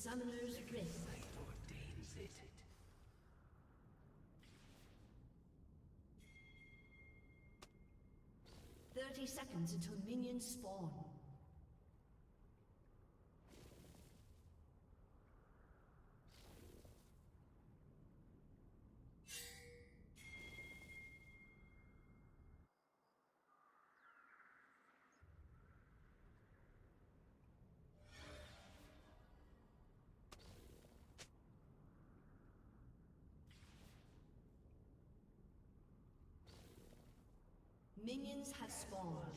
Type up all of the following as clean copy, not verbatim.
Summoner's Rift. Ordains it. 30 seconds until minions spawn. Minions have spawned.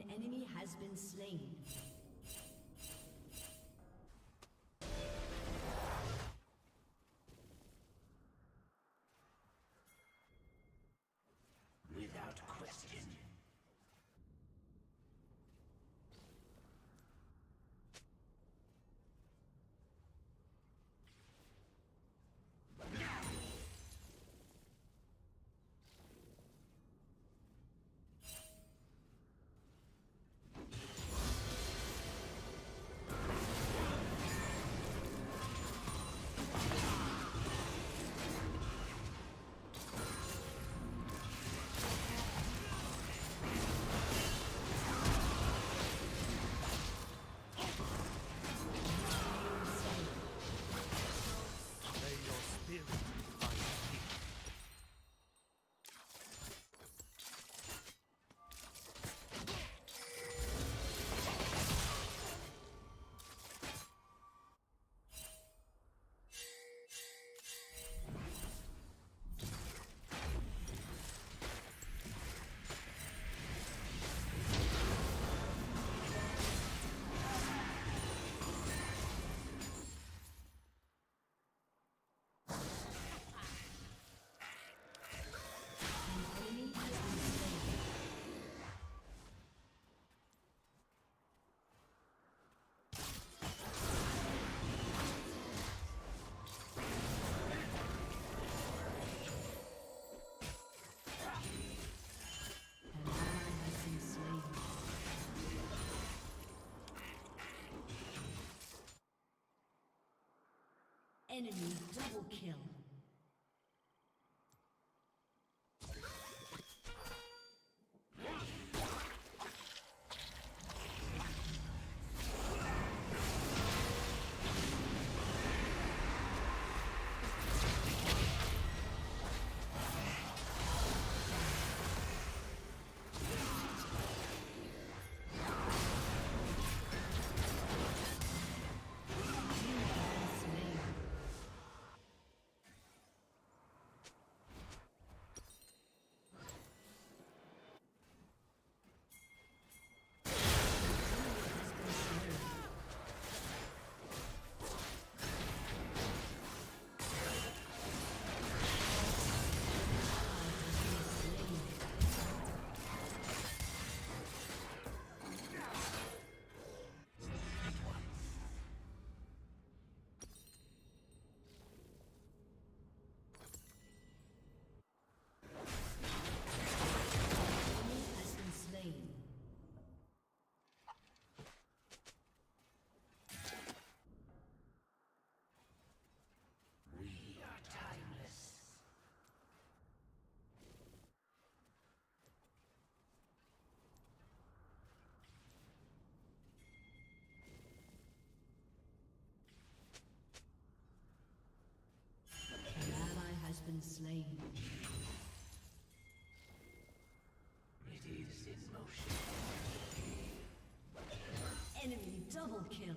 An enemy has been slain. Without question. Enemy double kill. Been slain. It is in motion. Enemy double kill.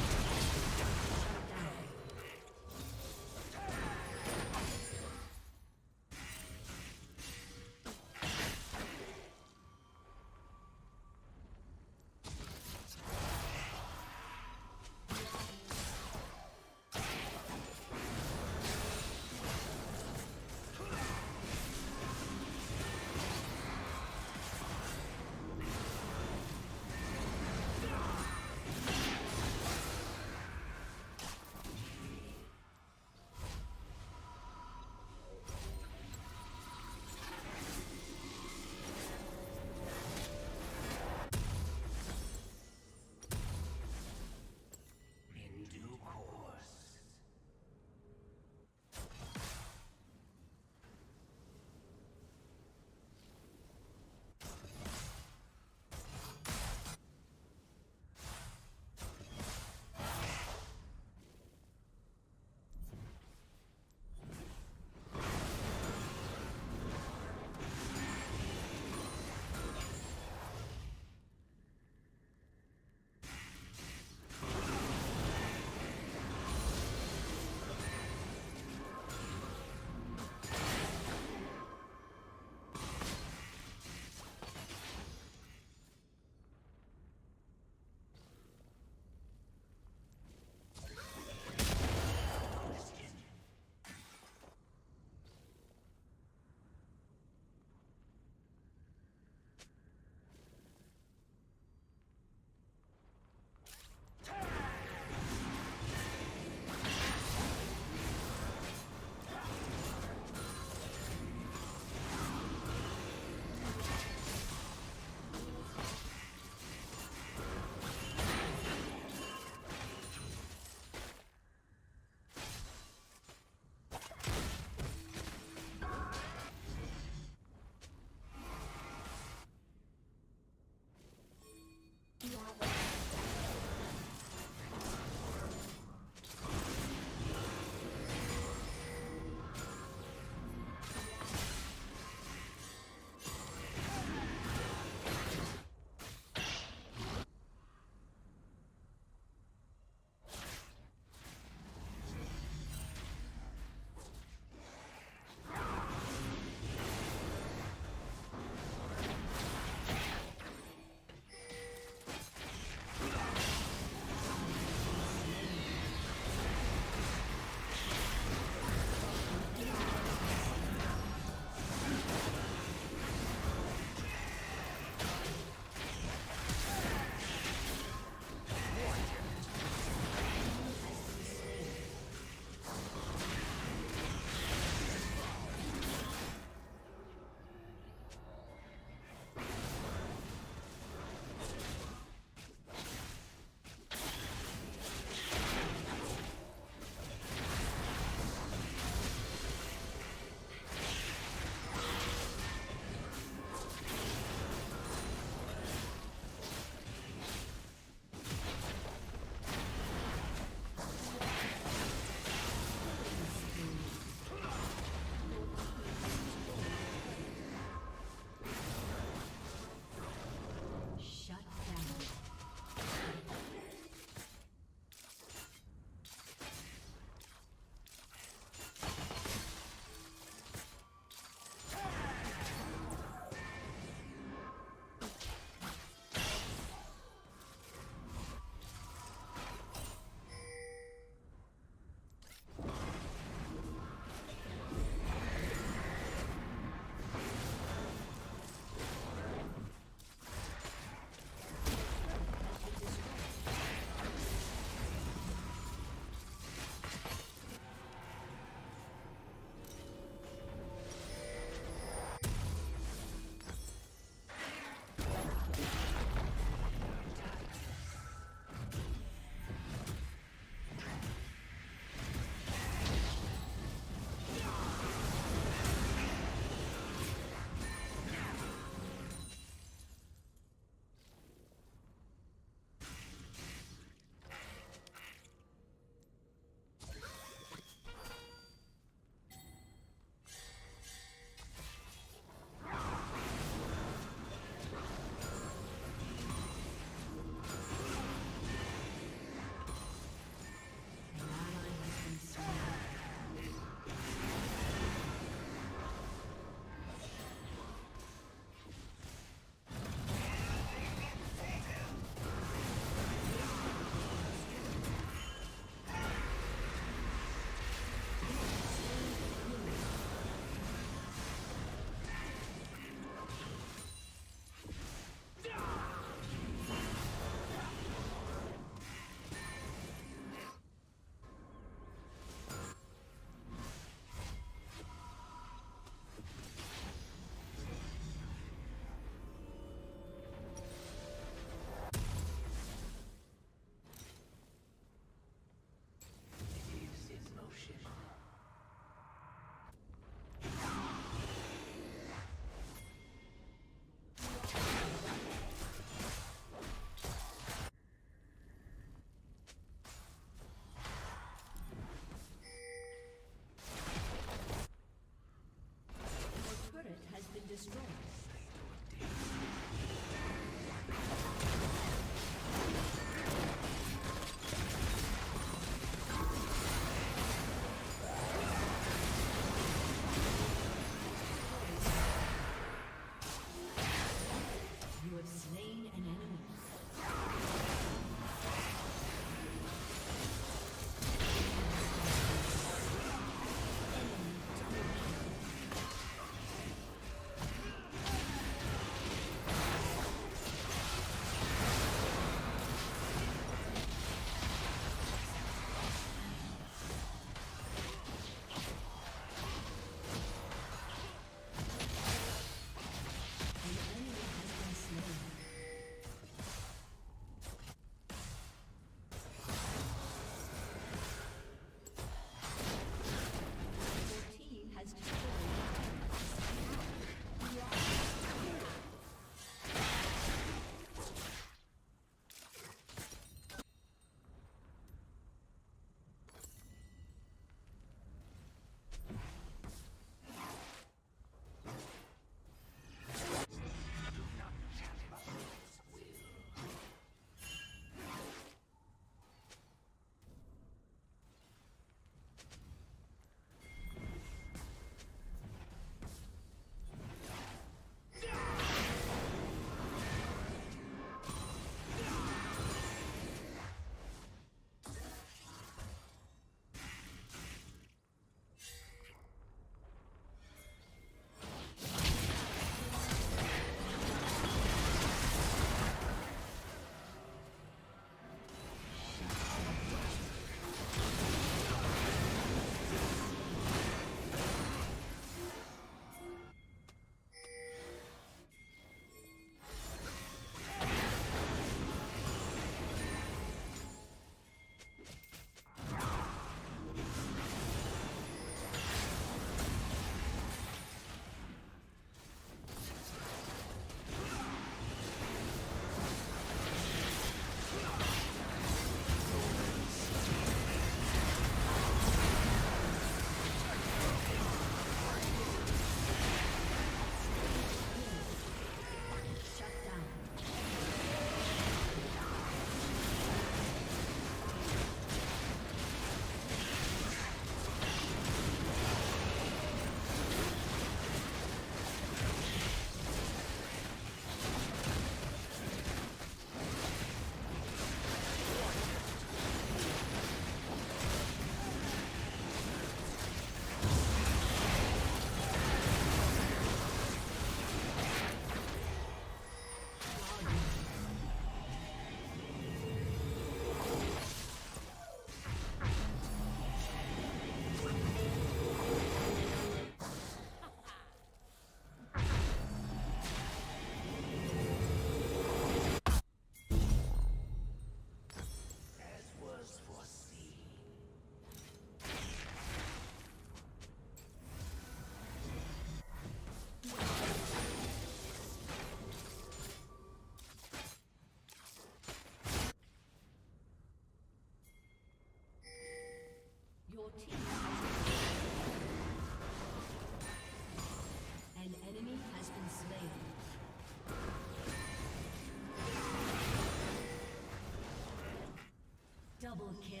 Double kill.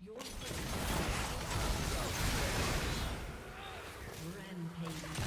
Your rampage.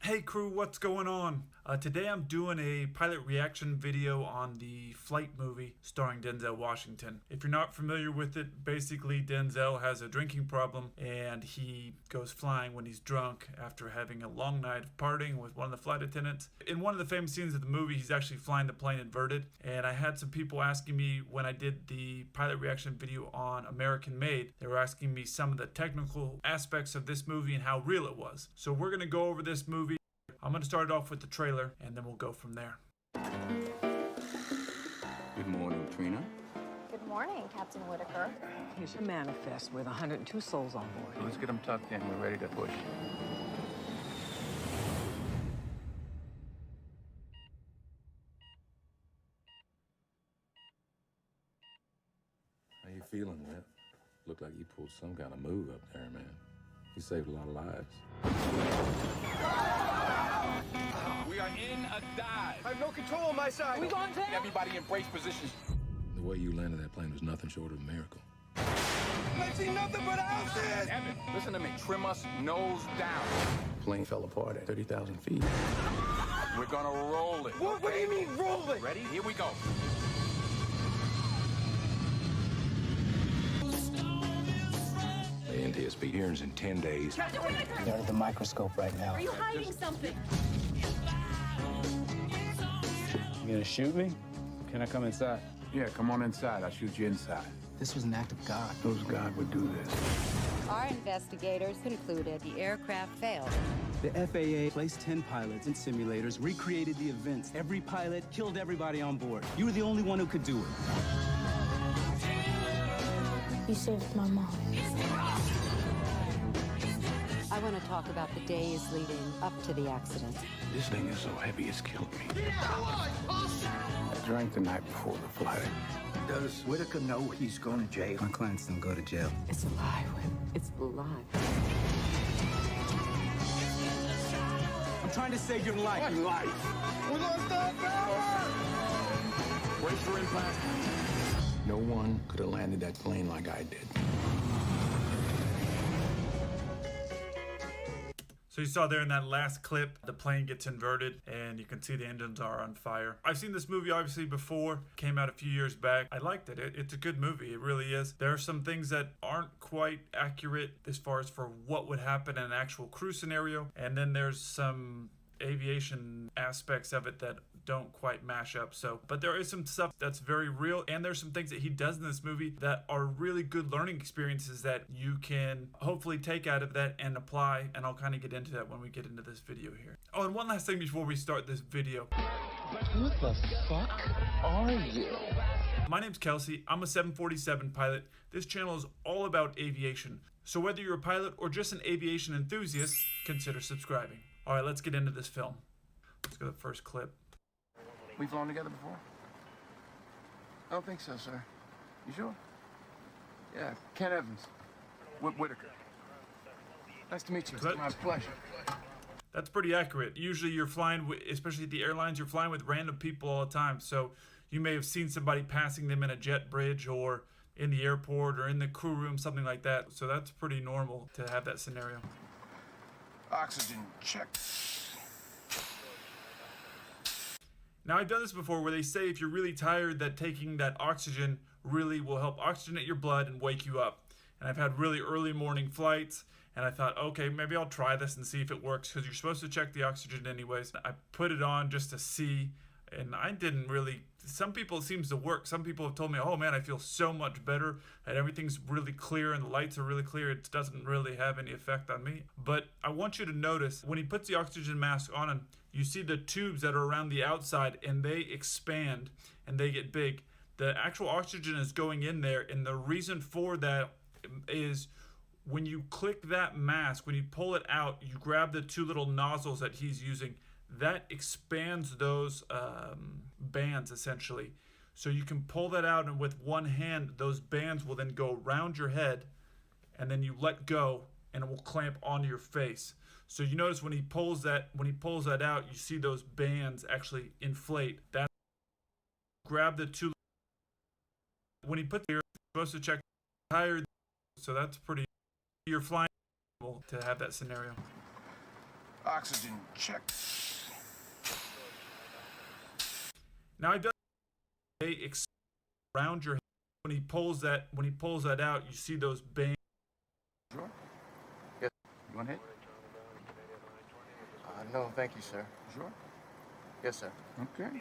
Hey crew, what's going on? Today I'm doing a pilot reaction video on the Flight movie starring Denzel Washington. If you're not familiar with it, basically Denzel has a drinking problem and he goes flying when he's drunk after having a long night of partying with one of the flight attendants. In one of the famous scenes of the movie, he's actually flying the plane inverted, and I had some people asking me when I did the pilot reaction video on American Made, they were asking me some of the technical aspects of this movie and how real it was. So we're going to go over this movie. I'm going to start it off with the trailer, and then we'll go from there. Good morning, Trina. Good morning, Captain Whitaker. Here's your manifest with 102 souls on board. Let's get them tucked in. We're ready to push. How you feeling, Whit? Looked like you pulled some kind of move up there, man. You saved a lot of lives. We are in a dive. I have no control on my side. We going down? Everybody embrace positions. The way you landed that plane was nothing short of a miracle. I see nothing but houses. Evan, listen to me. Trim us nose down. Plane fell apart at 30,000 feet. We're gonna roll it. What do you mean rolling? Ready? Here we go. The NTSB hearings in 10 days. They're under the microscope right now. Are you hiding something? You gonna shoot me? Can I come inside? Yeah, come on inside. I'll shoot you inside. This was an act of God. Whose God would do this? Our investigators concluded the aircraft failed. The FAA placed 10 pilots in simulators, recreated the events. Every pilot killed everybody on board. You were the only one who could do it. You saved my mom. I want to talk about the days leading up to the accident. This thing is so heavy it's killed me. I drank the night before the flight. Does Whitaker know he's going to jail? My clients don't go to jail. It's alive, Whip. It's alive. I'm trying to save your life. What life? We're gonna start power. Brace for impact. No one could have landed that plane like I did. So you saw there in that last clip, the plane gets inverted and you can see the engines are on fire. I've seen this movie obviously before, came out a few years back. I liked it. It's a good movie, it really is. There are some things that aren't quite accurate as far as for what would happen in an actual crew scenario. And then there's some aviation aspects of it that don't quite mash up. But there is some stuff that's very real, and there's some things that he does in this movie that are really good learning experiences that you can hopefully take out of that and apply, and I'll kind of get into that when we get into this video here. Oh, and one last thing before we start this video. Who the fuck are you? My name's Kelsey. I'm a 747 pilot. This channel is all about aviation. So whether you're a pilot or just an aviation enthusiast, consider subscribing. All right, let's get into this film. Let's go to the first clip. We've flown together before? I don't think so, sir. You sure? Yeah, Ken Evans. Whitaker. Nice to meet you. That- My pleasure. That's pretty accurate. Usually you're flying with, especially at the airlines, you're flying with random people all the time. So you may have seen somebody passing them in a jet bridge or in the airport or in the crew room, something like that. So that's pretty normal to have that scenario. Oxygen check. Now, I've done this before where they say if you're really tired that taking that oxygen really will help oxygenate your blood and wake you up. And I've had really early morning flights, and I thought, okay, maybe I'll try this and see if it works, because you're supposed to check the oxygen anyways. I put it on just to see, and I didn't really. Some people, it seems to work. Some people have told me, oh man, I feel so much better, and everything's really clear and the lights are really clear. It doesn't really have any effect on me. But I want you to notice when he puts the oxygen mask on him, you see the tubes that are around the outside and they expand and they get big. The actual oxygen is going in there, and the reason for that is when you click that mask, when you pull it out, you grab the two little nozzles that he's using. That expands those bands essentially. So you can pull that out, and with one hand, those bands will then go around your head, and then you let go and it will clamp onto your face. So you notice when he pulls that out, you see those bands actually inflate. That grab the two. When he puts it, you're supposed to check higher. So that's pretty. You're flying to have that scenario. Oxygen check. Now he does around your head. When he pulls that out, you see those bangs. Sure. Yes. You want to hit? No, thank you, sir. Sure? Yes, sir. Okay.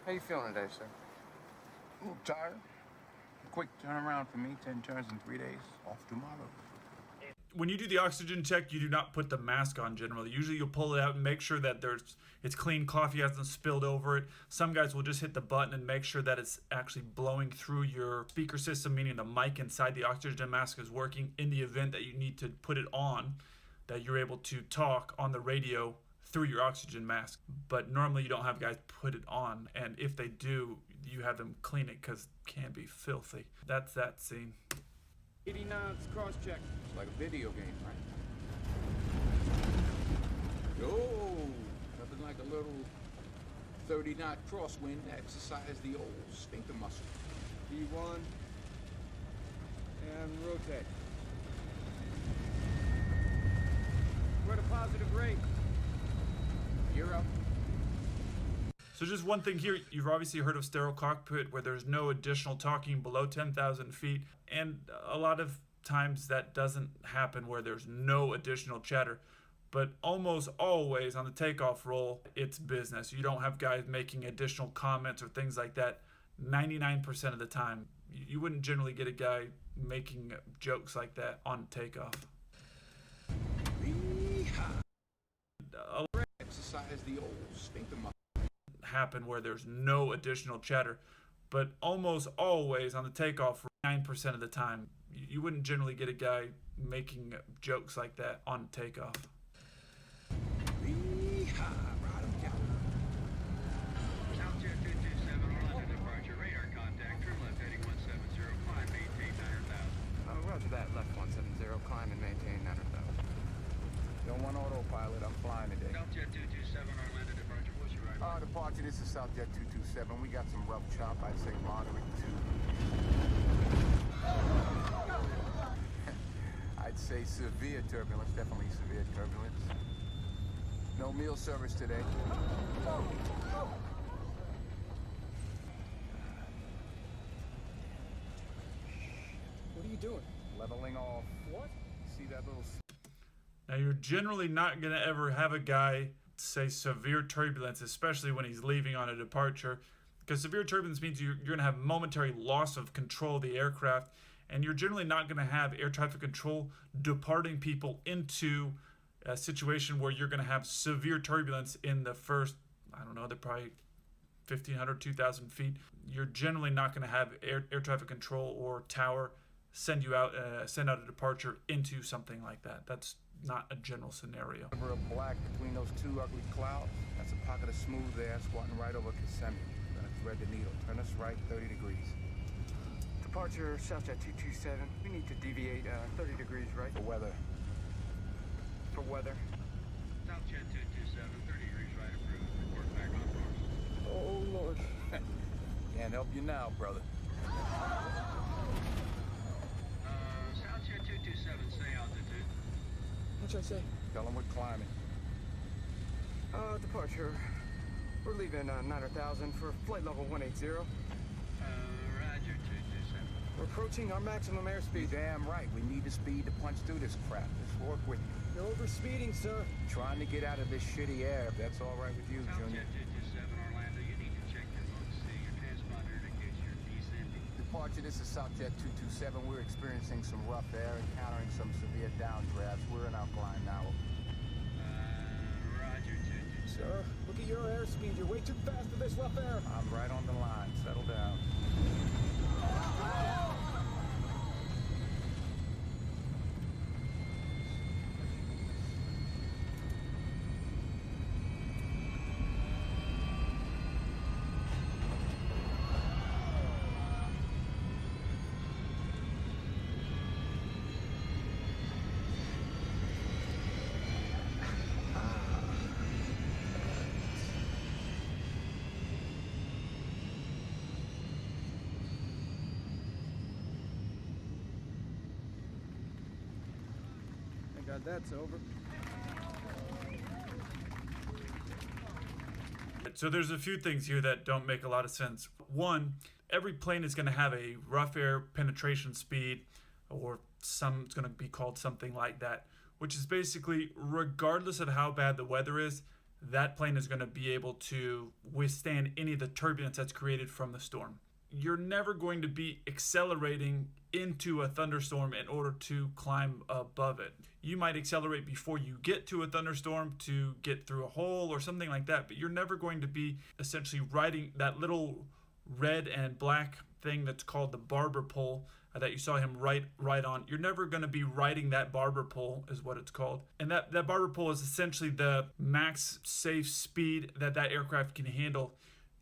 How you feeling today, sir? A little tired. Quick turnaround for me. 10 turns in 3 days. Off tomorrow. When you do the oxygen check, you do not put the mask on generally. Usually you'll pull it out and make sure that it's clean, coffee hasn't spilled over it. Some guys will just hit the button and make sure that it's actually blowing through your speaker system, meaning the mic inside the oxygen mask is working. In the event that you need to put it on, that you're able to talk on the radio through your oxygen mask. But normally you don't have guys put it on, and if they do, you have them clean it because it can be filthy. That's that scene. 80 knots, cross-check. It's like a video game, right? Oh, nothing like a little 30-knot crosswind to exercise the old sphincter muscle. D1. And rotate. We're at a positive rate. You're up. So just one thing here, you've obviously heard of sterile cockpit where there's no additional talking below 10,000 feet, and a lot of times that doesn't happen where there's no additional chatter. But almost always on the takeoff roll, it's business. You don't have guys making additional comments or things like that 99% of the time. You wouldn't generally get a guy making jokes like that on takeoff. Exercise the old sphincter muscle. Happen where there's no additional chatter, but almost always on the takeoff 9% of the time you wouldn't generally get a guy making jokes like that on takeoff. Southjet 227 Orlando departure, radar contact, trim left heading 170, climb, maintain 900,000. Roger that, left 170, climb and maintain 900,000. Don't want autopilot, I'm flying today. Southjet 227 Orlando departure, what's your right? Departure, this is Southjet 227. We got some rough chop, I'd say moderate to... I'd say severe turbulence, definitely severe turbulence. No meal service today. What are you doing? Leveling off. What? See that little... Now you're generally not going to ever have a guy say severe turbulence, especially when he's leaving on a departure, because severe turbulence means you're going to have momentary loss of control of the aircraft, and you're generally not going to have air traffic control departing people into a situation where you're going to have severe turbulence in the first, I don't know, they're probably 1,500, 2,000 feet. You're generally not going to have air traffic control or tower send out a departure into something like that. That's not a general scenario. River of black between those two ugly clouds. That's a pocket of smooth air squatting right over Kissimmee. We're gonna thread the needle. Turn us right 30 degrees. Departure Southjet 227. We need to deviate 30 degrees right. For weather. For weather. Southjet 227, 30 degrees right approved. Report back on course. Oh, Lord. Can't help you now, brother. Southjet 227, say altitude. What'd I say? Tell them we're climbing. Departure. We're leaving 900,000 for flight level 180. Roger, 227. We're approaching our maximum airspeed. Damn right. We need the speed to punch through this crap. Let's work with you. You're over-speeding, sir. Trying to get out of this shitty air, if that's all right with you, Junior. Southjet 227 Orlando, you need to check your logs, see your transponder indicates you're descending. Departure, this is Southjet 227. We're experiencing some rough air, encountering some severe downdrafts. We're in alkaline now. Roger, 227. Sir, look at your airspeed. You're way too fast for this rough air. I'm right on the line. Settle down. glad that's over. So there's a few things here that don't make a lot of sense. One, every plane is going to have a rough air penetration speed, or it's going to be called something like that, which is basically regardless of how bad the weather is, that plane is going to be able to withstand any of the turbulence that's created from the storm. You're never going to be accelerating into a thunderstorm in order to climb above it. You might accelerate before you get to a thunderstorm to get through a hole or something like that, but you're never going to be essentially riding that little red and black thing that's called the barber pole that you saw him ride on. You're never going to be riding that barber pole, is what it's called. And that barber pole is essentially the max safe speed that aircraft can handle.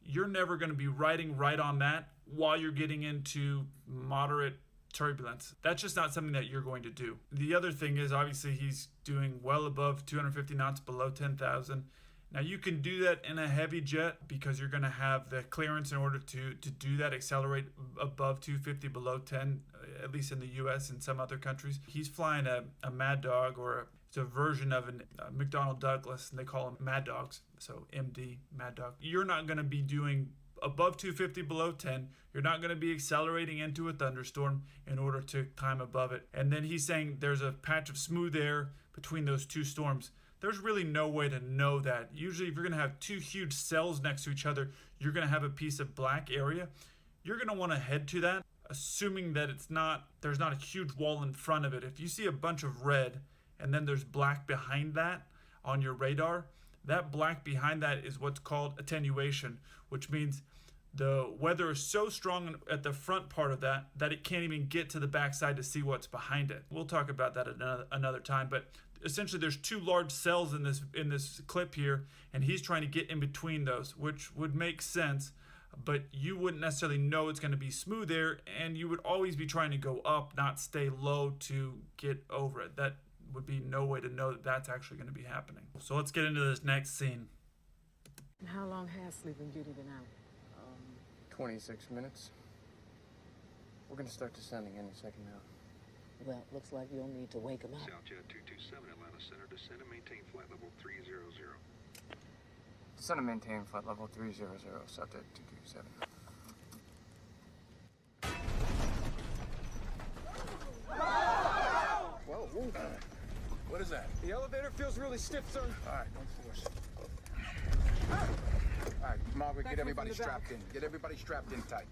You're never going to be riding right on that while you're getting into moderate turbulence. That's just not something that you're going to do. The other thing is, obviously, he's doing well above 250 knots, below 10,000. Now, you can do that in a heavy jet because you're going to have the clearance in order to do that, accelerate above 250, below 10, at least in the U.S. and some other countries. He's flying a Mad Dog, or it's a version of a McDonnell Douglas, and they call them Mad Dogs, so MD, Mad Dog. You're not going to be doing above 250, below 10. You're not going to be accelerating into a thunderstorm in order to climb above it. And then he's saying there's a patch of smooth air between those two storms. There's really no way to know that. Usually if you're going to have two huge cells next to each other, you're going to have a piece of black area. You're going to want to head to that, assuming that there's not a huge wall in front of it. If you see a bunch of red and then there's black behind that on your radar, that black behind that is what's called attenuation, which means the weather is so strong at the front part of that it can't even get to the backside to see what's behind it. We'll talk about that another time, but essentially there's two large cells in this clip here, and he's trying to get in between those, which would make sense, but you wouldn't necessarily know it's going to be smooth air, and you would always be trying to go up, not stay low to get over it. That would be no way to know that that's actually going to be happening. So let's get into this next scene. How long has Sleeping Beauty been out? 26 minutes. We're gonna start descending any second now. Well, looks like you'll need to wake him up. Southjet 227, Atlanta Center, descend and maintain flight level 300. Descend and maintain flight level 300, Southjet 227. Whoa, whoa. What is that? The elevator feels really stiff, sir. All right, don't force it. All right, Margaret, get everybody strapped in. Get everybody strapped in tight.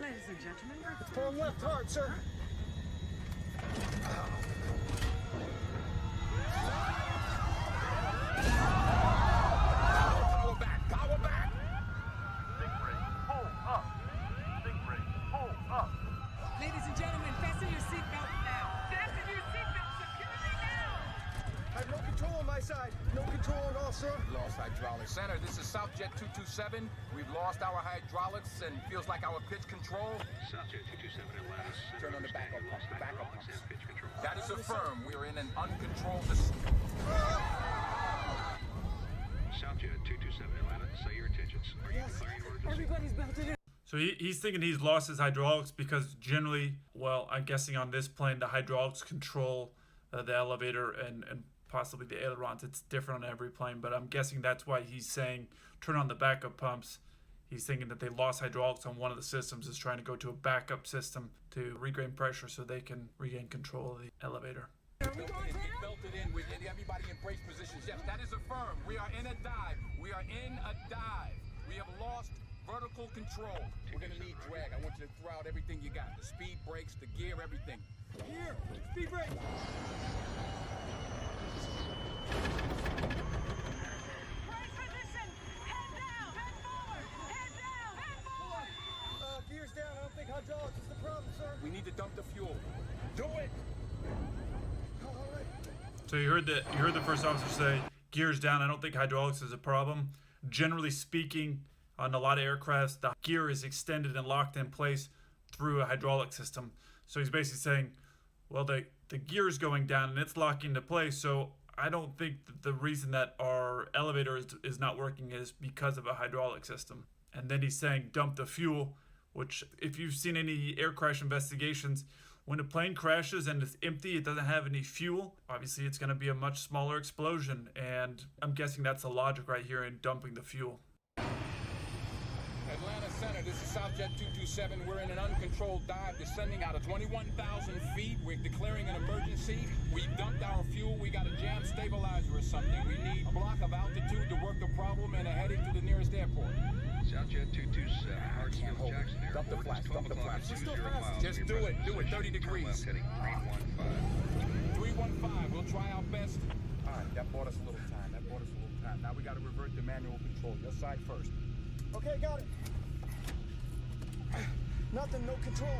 Ladies and gentlemen, Turn left hard, sir. Power back! Power back! Stingray, pull up. Stingray, pull up. ladies and gentlemen, fasten your seatbelt now. Fasten your seatbelt securely now. I have no control on my side. No control at all, sir. Lost hydraulics. Center, this is Southjet 227. We've lost our hydraulics and feels like our pitch control. Southjet 227, Atlanta Center, Turn on the backup pumps. The backup hydraulics pumps. and pitch control. That is affirmed. We are in an uncontrolled Southjet 227, Atlanta, say your intentions. Are you declaring your emergency? Everybody's belted in. So he's thinking he's lost his hydraulics because generally, well, I'm guessing on this plane, the hydraulics control the elevator and possibly the ailerons. It's different on every plane, but I'm guessing that's why he's saying turn on the backup pumps. He's thinking that they lost hydraulics on one of the systems, is trying to go to a backup system to regain pressure so they can regain control of the elevator. Belted in with everybody in brace positions. Yes, that is affirmed. We are in a dive. We are in a dive. We have lost vertical control. We're gonna need drag. I want you to throw out everything you got. The speed brakes, the gear, everything. Here, speed brake. Gears down. I don't think hydraulics is the problem, sir. We need to dump the fuel. Do it! All right. So you heard the first officer say, gears down, I don't think hydraulics is a problem. Generally speaking, on a lot of aircrafts, the gear is extended and locked in place through a hydraulic system. So he's basically saying, well, the gear is going down and it's locking into place, so I don't think that the reason that our elevator is not working is because of a hydraulic system. And then he's saying dump the fuel, which if you've seen any air crash investigations, When a plane crashes and it's empty, it doesn't have any fuel, obviously it's going to be a much smaller explosion, and I'm guessing that's the logic right here in dumping the fuel. Atlanta Center, this is Southjet 227. We're in an uncontrolled dive descending out of 21,000 feet. We're declaring an emergency. We've dumped our fuel. We got a jam stabilizer or something. We need a block of altitude to work the problem and are heading to the nearest airport. Southjet 227, Hartsfield, Jackson Dump the Airport. flaps, It's 12 dump the o'clock flaps. and Just 20 go fast. miles. Just Your do it. present Do it. 30 position. Turn degrees. left heading 315. 315. We'll try our best. All right, that bought us a little time. Now we got to revert to manual control. Your side first. Okay, got it. Nothing, no control.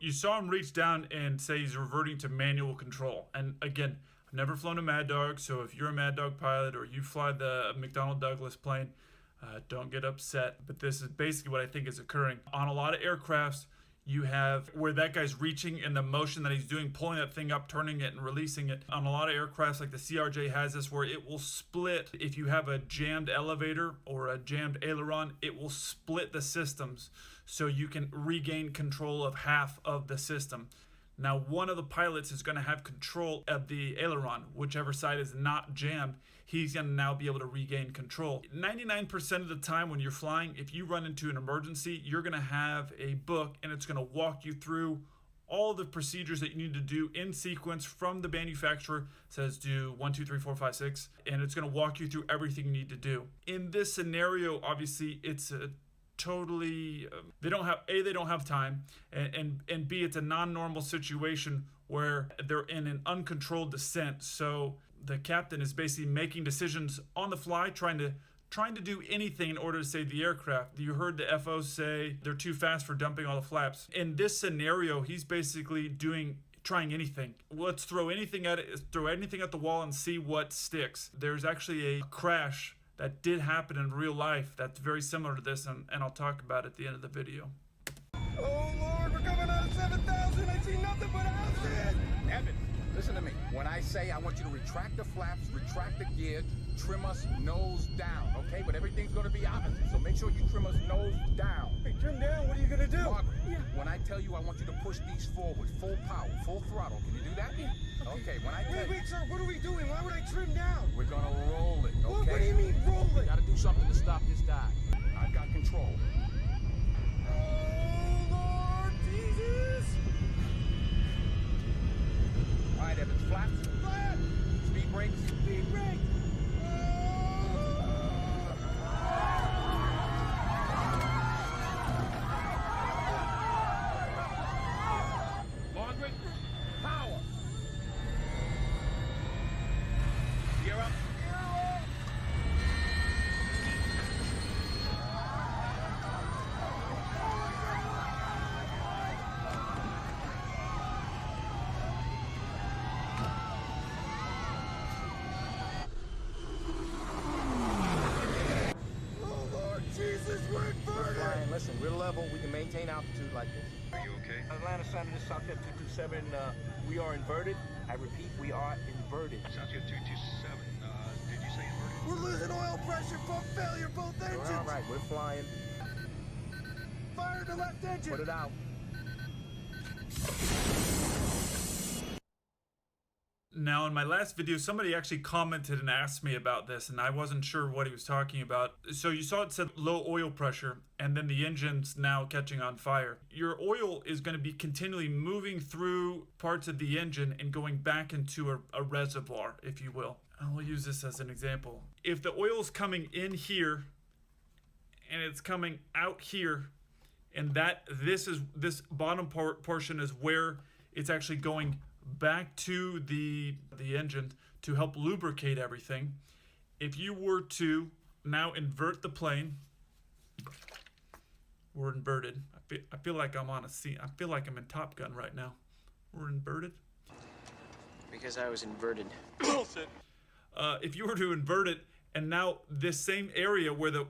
You saw him reach down and say he's reverting to manual control. And again, I've never flown a Mad Dog, so if you're a Mad Dog pilot or you fly the McDonnell Douglas plane, don't get upset. But this is basically what I think is occurring. On a lot of aircrafts, you have where that guy's reaching and the motion that he's doing, pulling that thing up, turning it and releasing it. On a lot of aircrafts, like the CRJ has this, where it will split. If you have a jammed elevator or a jammed aileron, it will split the systems so you can regain control of half of the system. Now, one of the pilots is going to have control of the aileron, whichever side is not jammed. He's going to now be able to regain control. 99% of the time when you're flying, if you run into an emergency, you're going to have a book and it's going to walk you through all the procedures that you need to do in sequence from the manufacturer. It says do 1, 2, 3, 4, 5, 6, and it's going to walk you through everything you need to do. In this scenario, obviously, it's a totally they don't have time, and B, it's a non-normal situation where they're in an uncontrolled descent. So the captain is basically making decisions on the fly, trying to do anything in order to save the aircraft. You heard the FO say they're too fast for dumping all the flaps. In this scenario, he's basically trying anything. Let's throw anything at it, throw anything at the wall and see what sticks. There's actually a crash that did happen in real life that's very similar to this, and I'll talk about it at the end of the video. Oh, Lord, we're coming out of 7,000. I see nothing but houses. Evan, listen to me. When I say I want you to retract the flaps, retract the gear, trim us nose down, okay? But everything's going to be opposite, so make sure you trim us nose down. Hey, trim down. What are you going to do? Margaret, when I tell you I want you to push these forward, full power, full throttle, can you do that? Okay, when I tell you... Wait, sir, what are we doing? Why would I trim down? We're going to roll it, okay? What do you mean, roll it? We got to do something to stop this dive. I've got control. Oh, Lord Jesus! All right, Evans, flaps. Flat! Speed brakes. Speed brake! Margaret, power. Gear up. Oh, Lord Jesus, we're inverted! Flying, listen, we're level. We can maintain altitude like this. Are you okay? Atlanta Center, this is Southjet 227. We are inverted. I repeat, we are inverted. Southjet 227, did you say inverted? We're losing oil pressure, pump failure, both engines! We're all right. We're flying. Fire the left engine! Put it out. Now, in my last video, somebody actually commented and asked me about this, and I wasn't sure what he was talking about. So you saw it said low oil pressure, and then the engine's now catching on fire. Your oil is going to be continually moving through parts of the engine and going back into a reservoir, if you will. I'll use this as an example. If the oil's coming in here, and it's coming out here, and this bottom portion is where it's actually going back to the engine to help lubricate everything. If you were to now invert the plane, we're inverted. I feel like I'm on a scene. I feel like I'm in Top Gun right now. We're inverted. Because I was inverted. If you were to invert it, and now this same area where the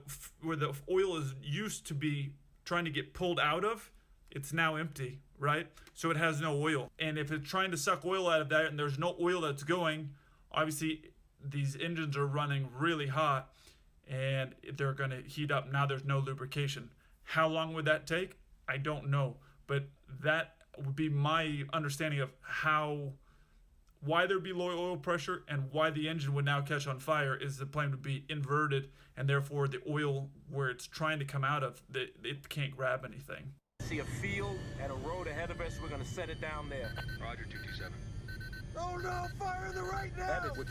oil is used to be trying to get pulled out of, it's now empty, right? So it has no oil. And if it's trying to suck oil out of that and there's no oil that's going, obviously these engines are running really hot and they're going to heat up. Now there's no lubrication. How long would that take? I don't know. But that would be my understanding of why there'd be low oil pressure and why the engine would now catch on fire is the plane would be inverted, and therefore the oil where it's trying to come out of, it can't grab anything. See a field and a road ahead of us. We're going to set it down there. Roger, 227. Oh no, fire in the right now! That is what-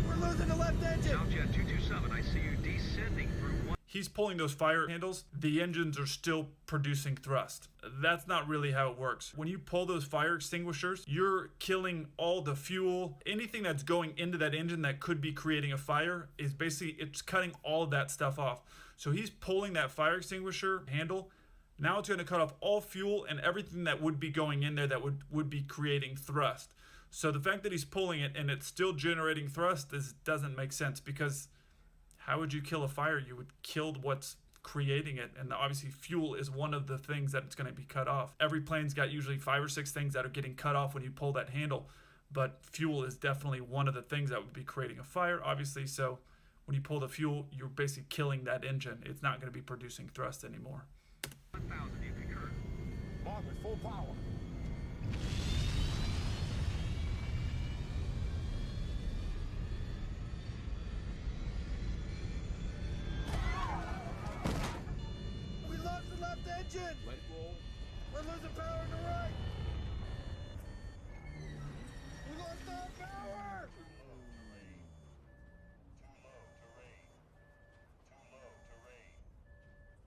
We're losing the left engine! Southjet 227, I see you descending through one. He's pulling those fire handles, the engines are still producing thrust. That's not really how it works. When you pull those fire extinguishers, you're killing all the fuel. Anything that's going into that engine that could be creating a fire is basically, it's cutting all of that stuff off. So he's pulling that fire extinguisher handle. Now it's going to cut off all fuel and everything that would be going in there that would be creating thrust. So the fact that he's pulling it and it's still generating thrust doesn't make sense, because how would you kill a fire? You would kill what's creating it, and obviously fuel is one of the things that it's going to be cut off. Every plane's got usually 5 or 6 things that are getting cut off when you pull that handle, but fuel is definitely one of the things that would be creating a fire, obviously. So when you pull the fuel, you're basically killing that engine. It's not going to be producing thrust anymore. 1,000, you concur. Mark with full power. We lost the left engine! Let it roll. We're losing power in the right! We lost all power!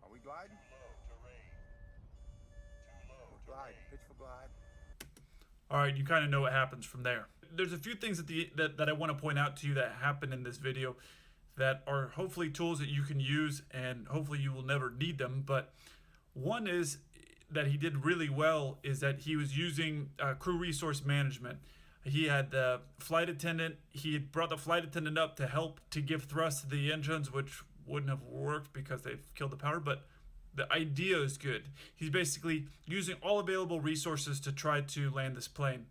Are we gliding? Glide. Pitch for glide. All right, you kind of know what happens from there. There's a few things that I want to point out to you that happen in this video that are hopefully tools that you can use, and hopefully you will never need them. But one is that he did really well is that he was using crew resource management. He had the flight attendant. He had brought the flight attendant up to help to give thrust to the engines, which wouldn't have worked because they've killed the power, but the idea is good. He's basically using all available resources to try to land this plane.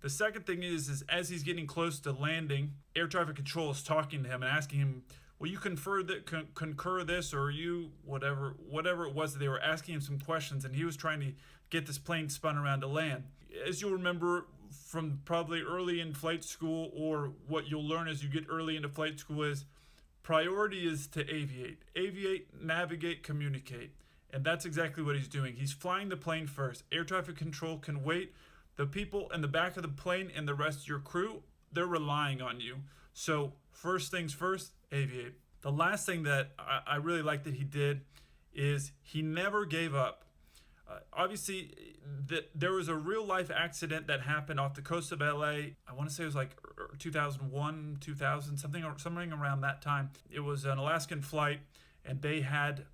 The second thing is as he's getting close to landing, air traffic control is talking to him and asking him, will you concur this, or you, whatever it was that they were asking him some questions, and he was trying to get this plane spun around to land. As you'll remember from probably early in flight school, or what you'll learn as you get early into flight school, is priority is to aviate. Aviate, navigate, communicate. And that's exactly what he's doing. He's flying the plane first. Air traffic control can wait. The people in the back of the plane and the rest of your crew, they're relying on you. So first things first, aviate. The last thing that I really like that he did is he never gave up. Obviously, there was a real life accident that happened off the coast of LA. I want to say it was like 2001, 2000, something around that time. It was an Alaskan flight, and they had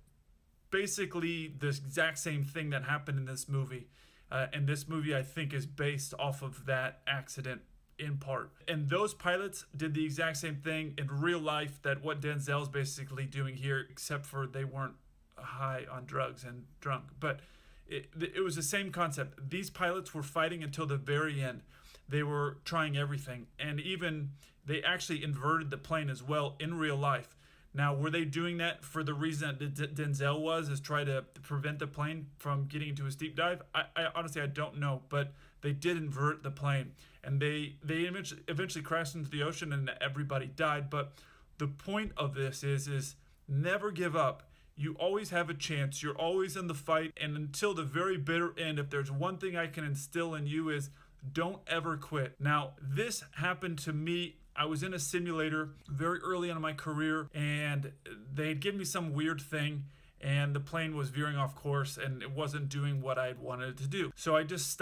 basically the exact same thing that happened in this movie. And this movie, I think, is based off of that accident in part. And those pilots did the exact same thing in real life that what Denzel's basically doing here, except for they weren't high on drugs and drunk. But it was the same concept. These pilots were fighting until the very end. They were trying everything. And even they actually inverted the plane as well in real life. Now, were they doing that for the reason that Denzel was, is try to prevent the plane from getting into a steep dive? I honestly, I don't know, but they did invert the plane, and they eventually crashed into the ocean, and everybody died. But the point of this is never give up. You always have a chance. You're always in the fight, and until the very bitter end, if there's one thing I can instill in you is don't ever quit. Now, this happened to me. I was in a simulator very early in my career, and they had given me some weird thing, and the plane was veering off course, and it wasn't doing what I had wanted it to do. So I just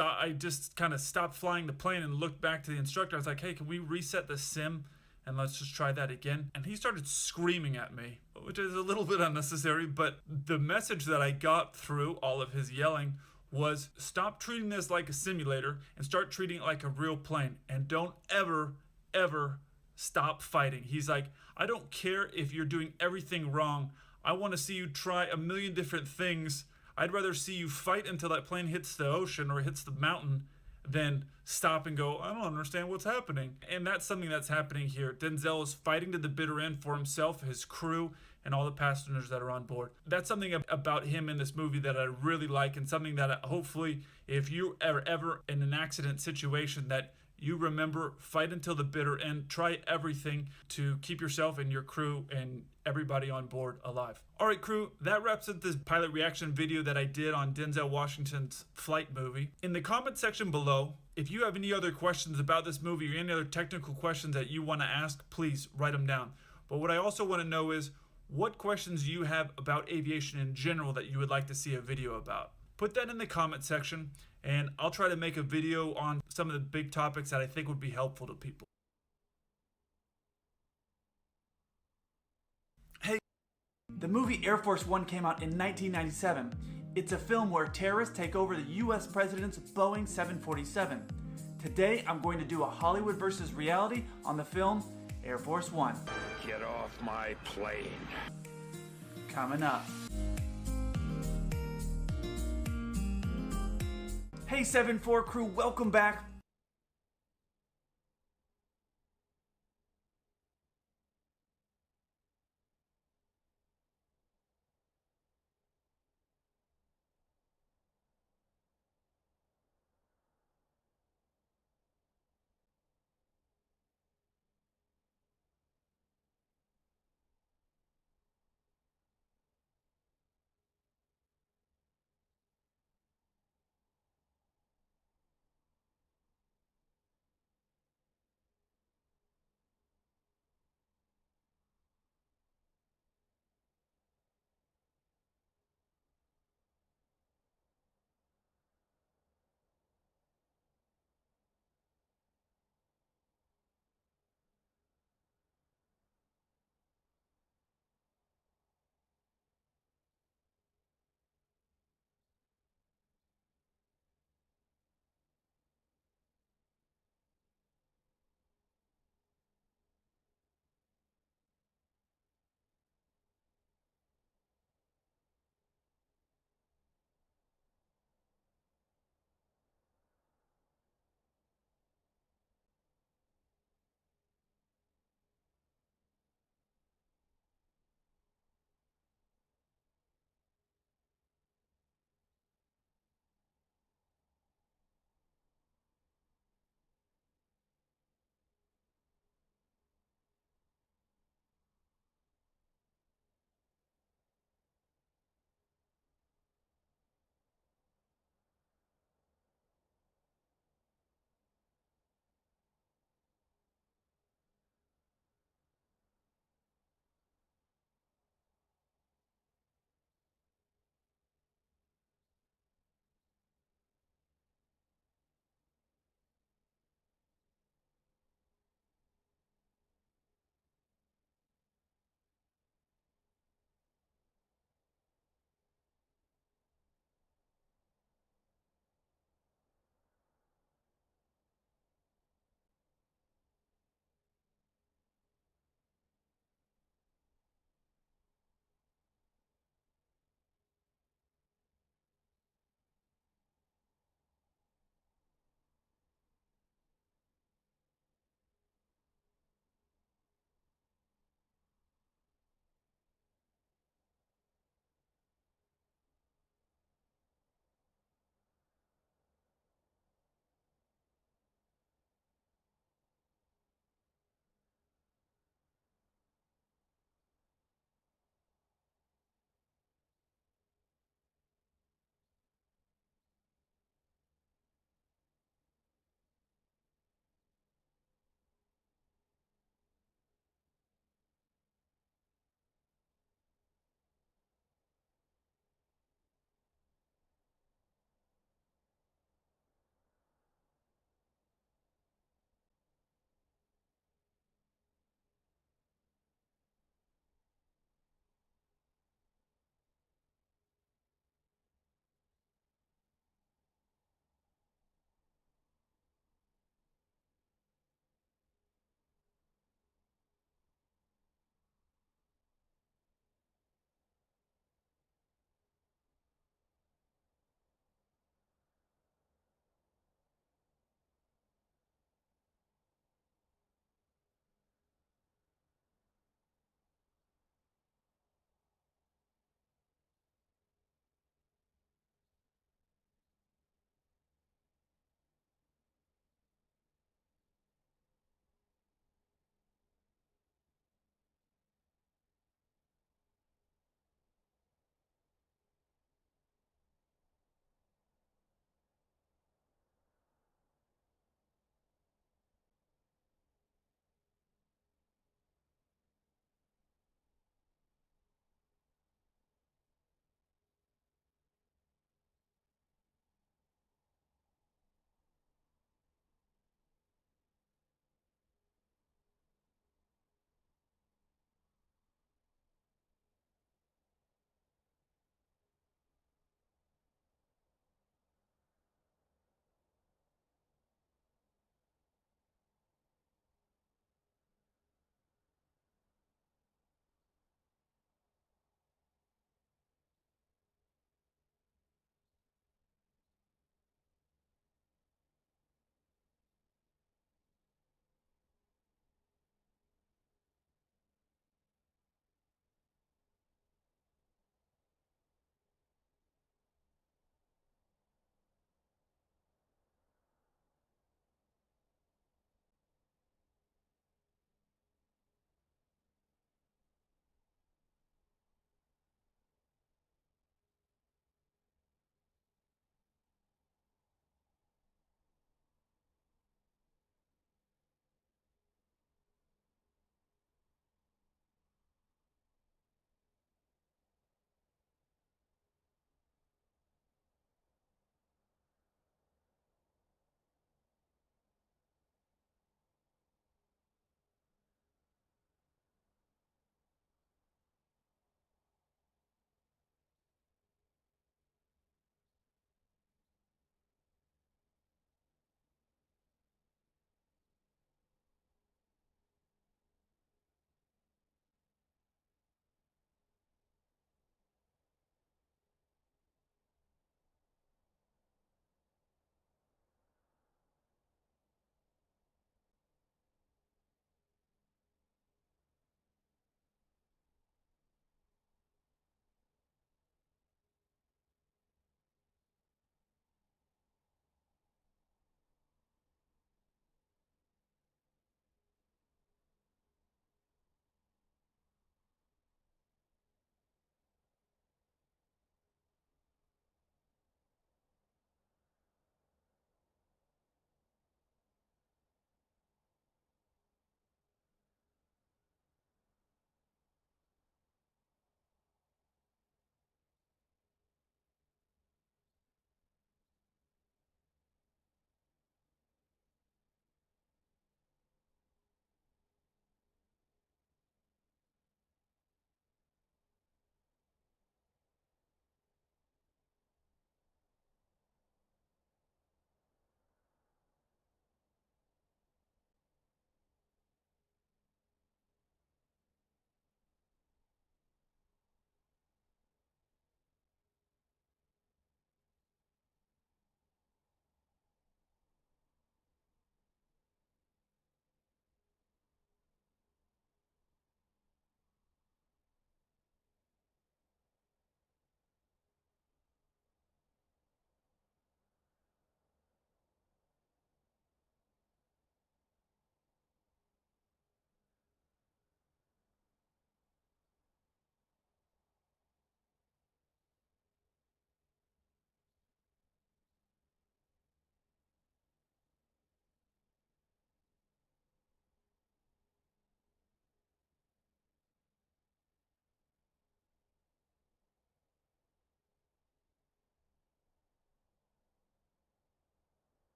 kind of stopped flying the plane and looked back to the instructor. I was like, hey, can we reset the sim and let's just try that again? And he started screaming at me, which is a little bit unnecessary, but the message that I got through all of his yelling was stop treating this like a simulator and start treating it like a real plane, and don't ever stop fighting. He's like, I don't care if you're doing everything wrong. I want to see you try a million different things. I'd rather see you fight until that plane hits the ocean or hits the mountain then stop and go, I don't understand what's happening. And that's something that's happening here. Denzel is fighting to the bitter end for himself, his crew, and all the passengers that are on board. That's something about him in this movie that I really like, and something that hopefully, if you are ever in an accident situation, that you remember, fight until the bitter end, try everything to keep yourself and your crew and everybody on board alive. All right, crew, that wraps up this pilot reaction video that I did on Denzel Washington's Flight movie. In the comment section below, if you have any other questions about this movie or any other technical questions that you want to ask, please write them down. But what I also want to know is, what questions do you have about aviation in general that you would like to see a video about? Put that in the comment section, and I'll try to make a video on some of the big topics that I think would be helpful to people. Hey, the movie Air Force One came out in 1997. It's a film where terrorists take over the US president's Boeing 747. Today, I'm going to do a Hollywood versus reality on the film Air Force One. Get off my plane. Coming up. Hey 7-4 crew, welcome back.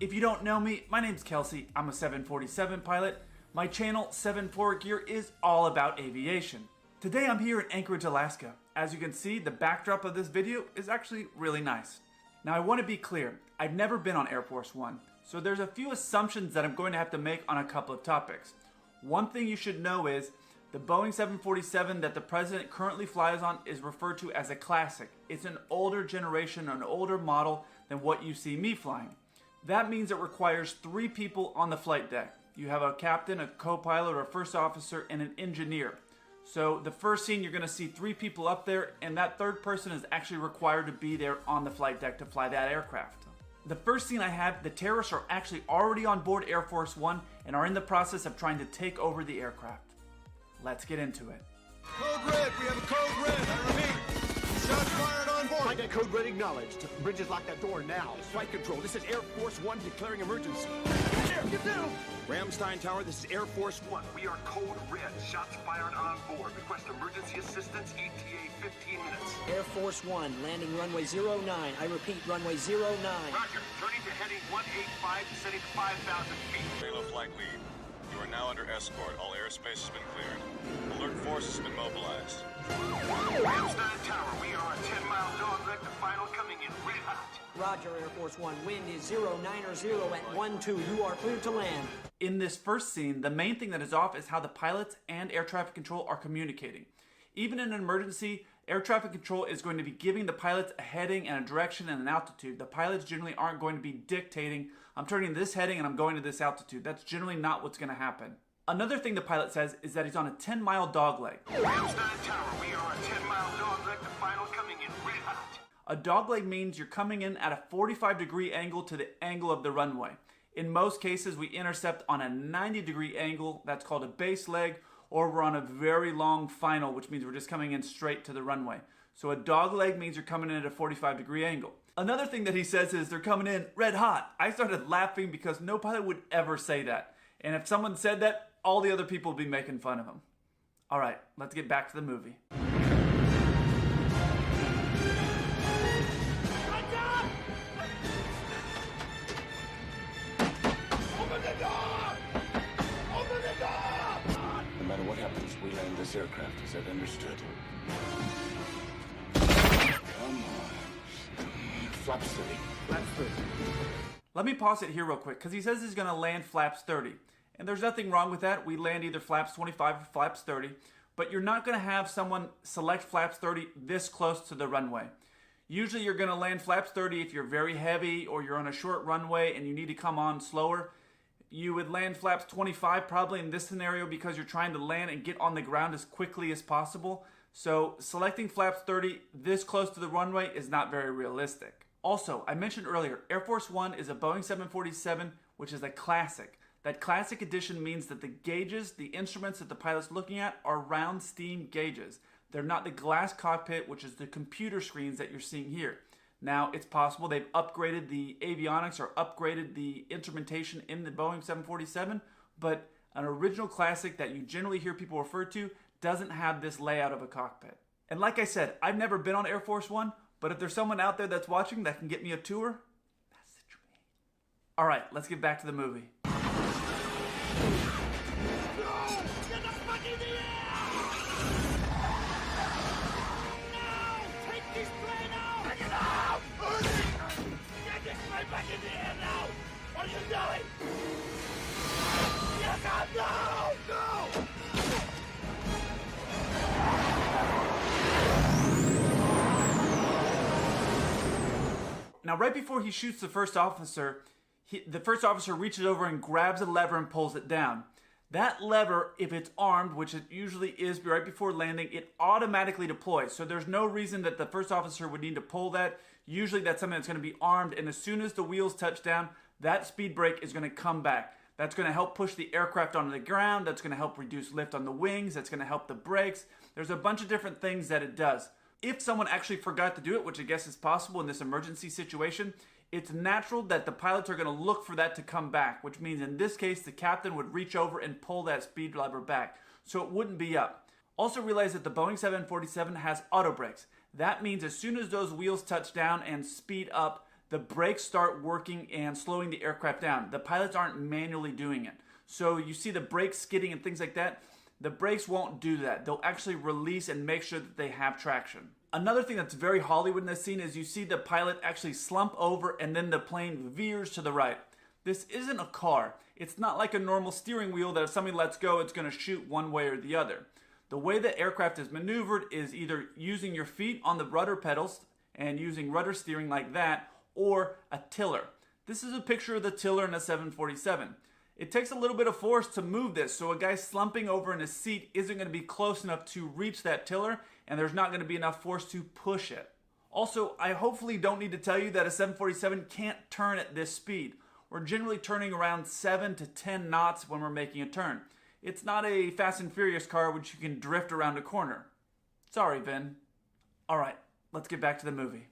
If you don't know me, my name's Kelsey. I'm a 747 pilot. My channel, 74 Gear, is all about aviation. Today I'm here in Anchorage, Alaska. As you can see, the backdrop of this video is actually really nice. Now I want to be clear, I've never been on Air Force One, so there's a few assumptions that I'm going to have to make on a couple of topics. One thing you should know is the Boeing 747 that the president currently flies on is referred to as a classic. It's an older generation, an older model than what you see me flying. That means it requires 3 people on the flight deck. You have a captain, a co-pilot, or a first officer, and an engineer. So the first scene you're going to see 3 people up there, and that third person is actually required to be there on the flight deck to fly that aircraft. The first scene I have, the terrorists are actually already on board Air Force One and are in the process of trying to take over the aircraft. Let's get into it. Code red, we have a code red. I repeat, shots fired on board. Flight deck code red acknowledged. Bridges lock that door now. Flight control, this is Air Force One declaring emergency. Here, get down! Ramstein Tower, this is Air Force One. We are code red. Shots fired on board. Request emergency assistance. ETA 15 minutes. Air Force One, landing runway 09. I repeat, runway 09. Roger. Turning to heading 185, descending to 5,000 feet. Halo flight lead. You are now under escort. All airspace has been cleared. Alert force has been mobilized. Ramstein Tower, we are a 10-mile dog leg to final coming in red hot. Roger, Air Force One. Wind is 090 at 12. You are cleared to land. In this first scene, the main thing that is off is how the pilots and air traffic control are communicating. Even in an emergency, air traffic control is going to be giving the pilots a heading and a direction and an altitude. The pilots generally aren't going to be dictating, I'm turning this heading and I'm going to this altitude. That's generally not what's going to happen. Another thing the pilot says is that he's on a 10-mile dogleg. Ramstein Tower, we are a 10-mile dog leg to final coming in red hot. A dogleg means you're coming in at a 45-degree angle to the angle of the runway. In most cases, we intercept on a 90-degree angle, that's called a base leg, or we're on a very long final, which means we're just coming in straight to the runway. So a dogleg means you're coming in at a 45-degree angle. Another thing that he says is they're coming in red hot. I started laughing because no pilot would ever say that. And if someone said that, all the other people would be making fun of him. All right, let's get back to the movie. No matter what happens, we land this aircraft. Is that understood? Come on. Flaps 30. Flaps 30. Let me pause it here real quick because he says he's going to land flaps 30. And there's nothing wrong with that. We land either flaps 25 or flaps 30. But you're not going to have someone select flaps 30 this close to the runway. Usually you're going to land flaps 30 if you're very heavy or you're on a short runway and you need to come on slower. You would land flaps 25 probably in this scenario because you're trying to land and get on the ground as quickly as possible. So selecting flaps 30 this close to the runway is not very realistic. Also, I mentioned earlier, Air Force One is a Boeing 747, which is a classic. That classic edition means that the gauges, the instruments that the pilot's looking at are round steam gauges. They're not the glass cockpit, which is the computer screens that you're seeing here. Now, it's possible they've upgraded the avionics or upgraded the instrumentation in the Boeing 747, but an original classic that you generally hear people refer to doesn't have this layout of a cockpit. And like I said, I've never been on Air Force One, but if there's someone out there that's watching that can get me a tour, message me. All right, let's get back to the movie. Back in the air now! What are you doing? Yes, no! Now, right before he shoots the first officer, the first officer reaches over and grabs a lever and pulls it down. That lever, if it's armed, which it usually is right before landing, it automatically deploys. So there's no reason that the first officer would need to pull that. Usually that's something that's going to be armed, and as soon as the wheels touch down, that speed brake is going to come back. That's going to help push the aircraft onto the ground. That's going to help reduce lift on the wings. That's going to help the brakes. There's a bunch of different things that it does. If someone actually forgot to do it, which I guess is possible in this emergency situation, it's natural that the pilots are going to look for that to come back, which means in this case, the captain would reach over and pull that speed lever back, so it wouldn't be up. Also realize that the Boeing 747 has auto brakes. That means as soon as those wheels touch down and speed up, the brakes start working and slowing the aircraft down. The pilots aren't manually doing it. So you see the brakes skidding and things like that. The brakes won't do that. They'll actually release and make sure that they have traction. Another thing that's very Hollywood in this scene is you see the pilot actually slump over and then the plane veers to the right. This isn't a car. It's not like a normal steering wheel that if somebody lets go, it's going to shoot one way or the other. The way the aircraft is maneuvered is either using your feet on the rudder pedals and using rudder steering like that, or a tiller. This is a picture of the tiller in a 747. It takes a little bit of force to move this, so a guy slumping over in his seat isn't going to be close enough to reach that tiller, and there's not going to be enough force to push it. Also, I hopefully don't need to tell you that a 747 can't turn at this speed. We're generally turning around 7 to 10 knots when we're making a turn. It's not a Fast and Furious car which you can drift around a corner. Sorry, Vin. Alright, let's get back to the movie.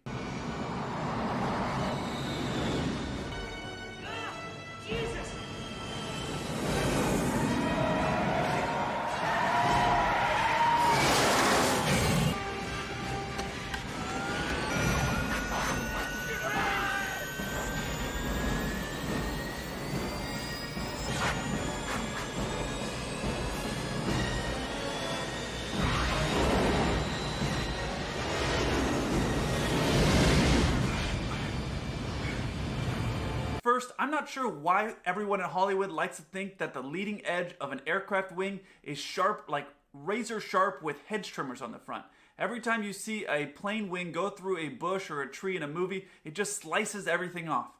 First, I'm not sure why everyone in Hollywood likes to think that the leading edge of an aircraft wing is sharp, like razor sharp with hedge trimmers on the front. Every time you see a plane wing go through a bush or a tree in a movie, it just slices everything off.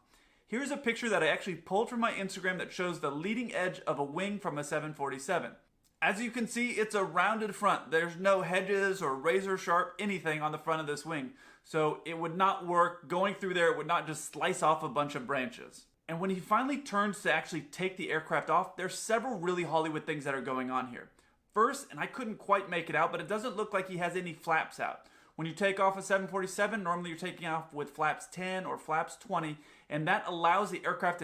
Here's a picture that I actually pulled from my Instagram that shows the leading edge of a wing from a 747. As you can see, it's a rounded front. There's no hedges or razor sharp anything on the front of this wing. So it would not work. Going through there, it would not just slice off a bunch of branches. And when he finally turns to actually take the aircraft off, there's several really Hollywood things that are going on here. First, and I couldn't quite make it out, but it doesn't look like he has any flaps out. When you take off a 747, normally you're taking off with flaps 10 or flaps 20, and that allows the aircraft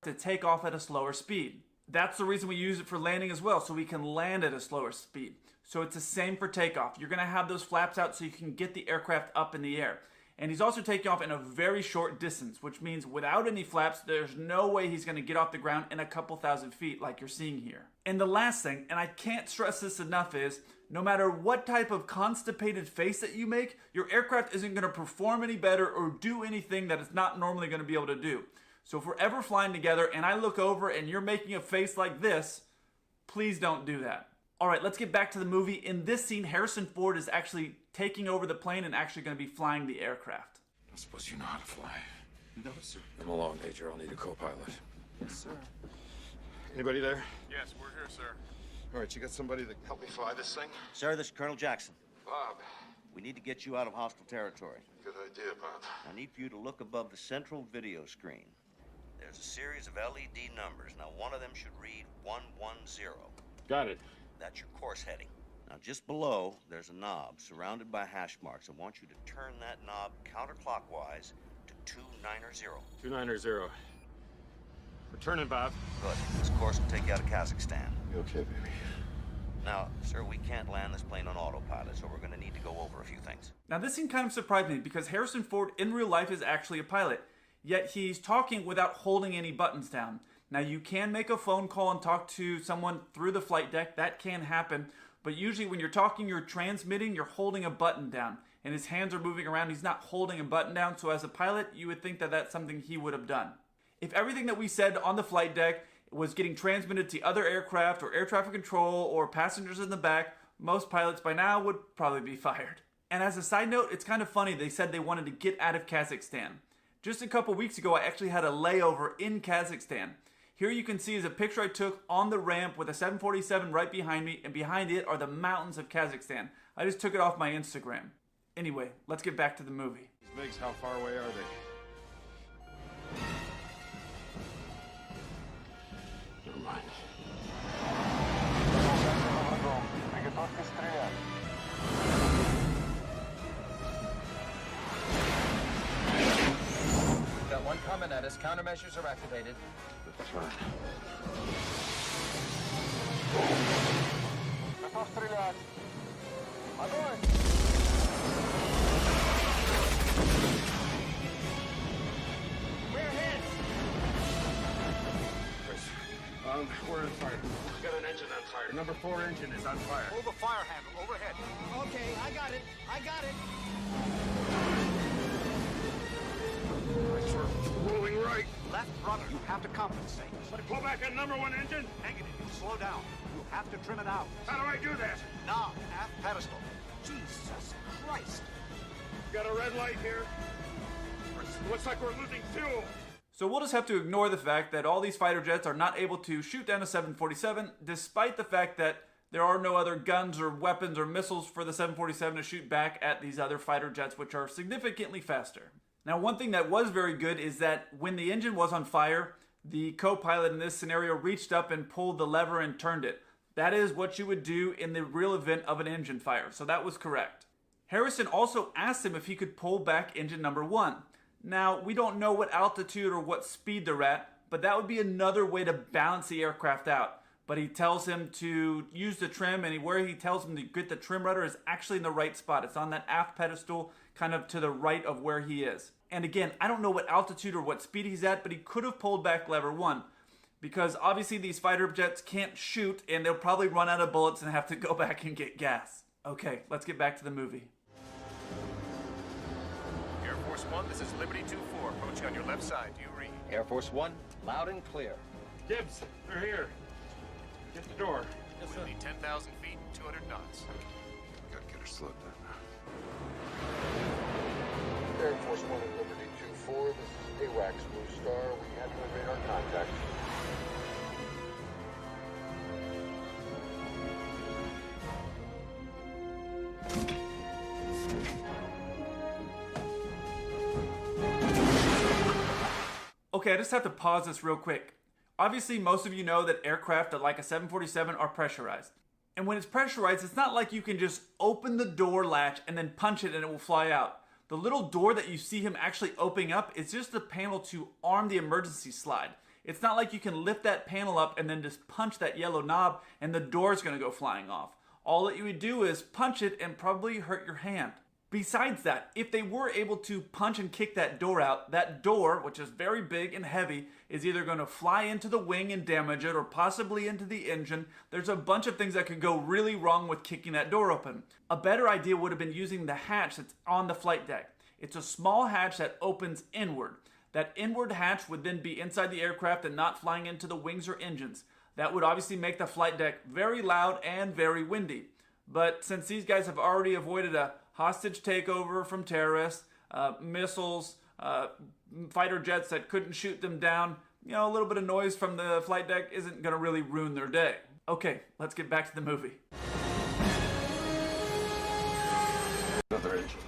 to take off at a slower speed. That's the reason we use it for landing as well, so we can land at a slower speed. So it's the same for takeoff. You're going to have those flaps out so you can get the aircraft up in the air. And he's also taking off in a very short distance, which means without any flaps, there's no way he's going to get off the ground in a couple thousand feet like you're seeing here. And the last thing, and I can't stress this enough, is no matter what type of constipated face that you make, your aircraft isn't going to perform any better or do anything that it's not normally going to be able to do. So if we're ever flying together and I look over and you're making a face like this, please don't do that. Alright, let's get back to the movie. In this scene, Harrison Ford is actually taking over the plane and actually going to be flying the aircraft. I suppose you know how to fly. No, sir. Come along, Major. I'll need a co-pilot. Yes, sir. Anybody there? Yes, we're here, sir. All right, you got somebody that can help me fly this thing? Sir, this is Colonel Jackson. Bob. We need to get you out of hostile territory. Good idea, Bob. I need for you to look above the central video screen. There's a series of LED numbers. Now, one of them should read 110. Got it. That's your course heading. Now, just below, there's a knob surrounded by hash marks. I want you to turn that knob counterclockwise to 290. 290. We're turning, Bob. Good. This course will take you out of Kazakhstan. You okay, baby? Now, sir, we can't land this plane on autopilot, so we're going to need to go over a few things. Now, this scene kind of surprised me because Harrison Ford in real life is actually a pilot, yet he's talking without holding any buttons down. Now, you can make a phone call and talk to someone through the flight deck. That can happen. But usually when you're talking, you're transmitting, you're holding a button down. And his hands are moving around. He's not holding a button down. So as a pilot, you would think that that's something he would have done. If everything that we said on the flight deck was getting transmitted to other aircraft or air traffic control or passengers in the back, most pilots by now would probably be fired. And as a side note, it's kind of funny. They said they wanted to get out of Kazakhstan. Just a couple weeks ago, I actually had a layover in Kazakhstan. Here you can see is a picture I took on the ramp with a 747 right behind me, and behind it are the mountains of Kazakhstan. I just took it off my Instagram. Anyway, let's get back to the movie. These MiGs, how far away are they? Never mind. Got one coming at us. Countermeasures are activated. Turn. Готов стрелять. Огонь! We're hit! We're on fire. Got an engine on fire. The number 4 engine is on fire. Pull the fire handle overhead. Okay, I got it. I got it. We're rolling right. Left rudder, you have to compensate. Pull back on number 1 engine. Negative, you slow down. You have to trim it out. How do I do that? Knob, aft pedestal. Jesus Christ. Got a red light here. Looks like we're losing fuel. So we'll just have to ignore the fact that all these fighter jets are not able to shoot down a 747, despite the fact that there are no other guns or weapons or missiles for the 747 to shoot back at these other fighter jets, which are significantly faster. Now, one thing that was very good is that when the engine was on fire, the co-pilot in this scenario reached up and pulled the lever and turned it. That is what you would do in the real event of an engine fire, so that was correct. Harrison also asked him if he could pull back engine number 1. Now, we don't know what altitude or what speed they're at, but that would be another way to balance the aircraft out. But he tells him to use the trim, and where he tells him to get the trim rudder is actually in the right spot. It's on that aft pedestal, kind of to the right of where he is. And again, I don't know what altitude or what speed he's at, but he could have pulled back lever 1. Because obviously these fighter jets can't shoot, and they'll probably run out of bullets and have to go back and get gas. Okay, let's get back to the movie. Air Force One, this is Liberty 2-4. Approaching on your left side. Do you read? Air Force One, loud and clear. Gibbs, they're here. Get the door. We'll need 10,000 feet, 200 knots. Gotta get her slowed down. Air Force One and Liberty 2-4. This is AWACS Blue Star. We have no radar contact. Okay, I just have to pause this real quick. Obviously, most of you know that aircraft like a 747 are pressurized. And when it's pressurized, it's not like you can just open the door latch and then punch it and it will fly out. The little door that you see him actually opening up is just the panel to arm the emergency slide. It's not like you can lift that panel up and then just punch that yellow knob and the door's going to go flying off. All that you would do is punch it and probably hurt your hand. Besides that, if they were able to punch and kick that door, which is very big and heavy, is either going to fly into the wing and damage it or possibly into the engine. There's a bunch of things that could go really wrong with kicking that door open. A better idea would have been using the hatch that's on the flight deck. It's a small hatch that opens inward. That inward hatch would then be inside the aircraft and not flying into the wings or engines. That would obviously make the flight deck very loud and very windy. But since these guys have already avoided a hostage takeover from terrorists, missiles, fighter jets that couldn't shoot them down, a little bit of noise from the flight deck isn't going to really ruin their day. Okay, let's get back to the movie. Another engine.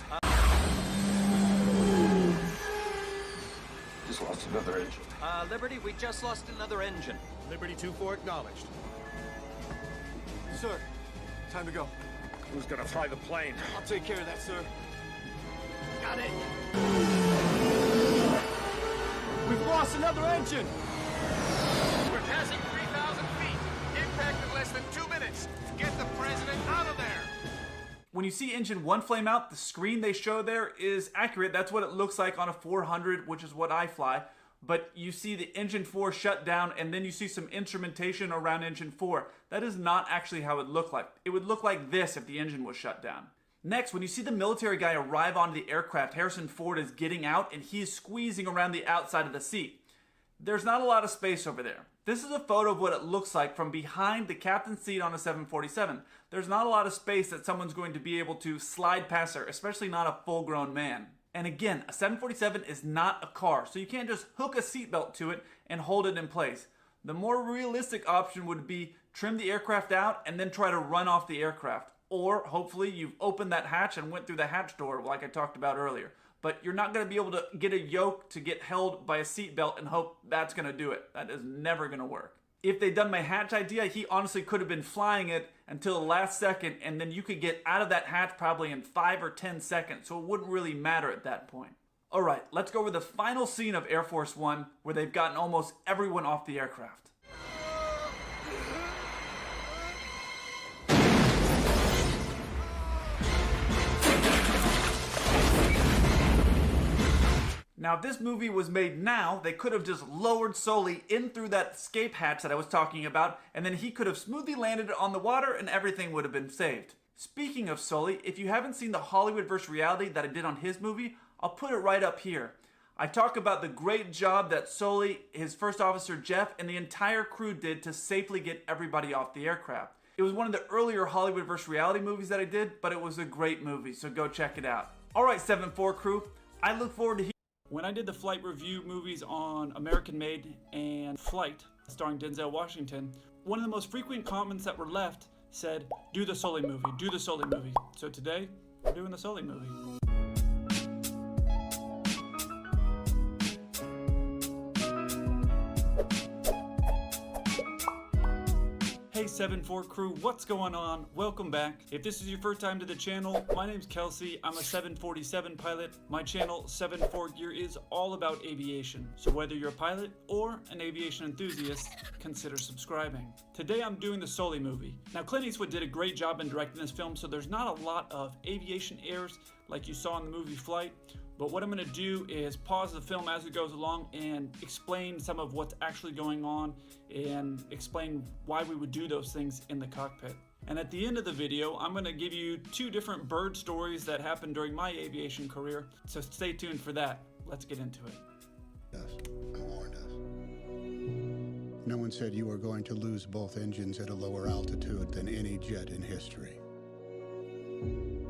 Just lost Another engine. Liberty, we just lost another engine. Liberty 2-4 acknowledged. Sir, time to go. Who's gonna fly the plane? I'll take care of that, sir. Got it! We've lost another engine! We're passing 3,000 feet. Impact in less than 2 minutes. Get the president out of there. When you see engine 1 flame out, the screen they show there is accurate. That's what it looks like on a 400, which is what I fly. But you see the engine 4 shut down, and then you see some instrumentation around engine 4. That is not actually how it looked like. It would look like this if the engine was shut down. Next, when you see the military guy arrive onto the aircraft, Harrison Ford is getting out, and he's squeezing around the outside of the seat. There's not a lot of space over there. This is a photo of what it looks like from behind the captain's seat on a 747. There's not a lot of space that someone's going to be able to slide past her, especially not a full-grown man. And again, a 747 is not a car, so you can't just hook a seatbelt to it and hold it in place. The more realistic option would be trim the aircraft out and then try to run off the aircraft. Or hopefully you've opened that hatch and went through the hatch door like I talked about earlier. But you're not going to be able to get a yoke to get held by a seatbelt and hope that's going to do it. That is never going to work. If they'd done my hatch idea, he honestly could have been flying it until the last second, and then you could get out of that hatch probably in 5 or 10 seconds, so it wouldn't really matter at that point. Alright, let's go over the final scene of Air Force One, where they've gotten almost everyone off the aircraft. Now, if this movie was made now, they could have just lowered Sully in through that escape hatch that I was talking about, and then he could have smoothly landed on the water and everything would have been saved. Speaking of Sully, if you haven't seen the Hollywood vs. Reality that I did on his movie, I'll put it right up here. I talk about the great job that Sully, his first officer Jeff, and the entire crew did to safely get everybody off the aircraft. It was one of the earlier Hollywood vs. Reality movies that I did, but it was a great movie, so go check it out. Alright, 7-4 crew, I look forward to when I did the flight review movies on American Made and Flight, starring Denzel Washington, one of the most frequent comments that were left said, do the Sully movie, do the Sully movie. So today, we're doing the Sully movie. Hey 7-4 crew, what's going on? Welcome back. If this is your first time to the channel, my name's Kelsey. I'm a 747 pilot. My channel, 7-4 Gear, is all about aviation. So whether you're a pilot or an aviation enthusiast, consider subscribing. Today I'm doing the Sully movie. Now Clint Eastwood did a great job in directing this film, so there's not a lot of aviation airs like you saw in the movie Flight. But what I'm going to do is pause the film as it goes along and explain some of what's actually going on and explain why we would do those things in the cockpit. And at the end of the video, I'm going to give you 2 different bird stories that happened during my aviation career. So stay tuned for that. Let's get into it. Warned us. No one said you were going to lose both engines at a lower altitude than any jet in history.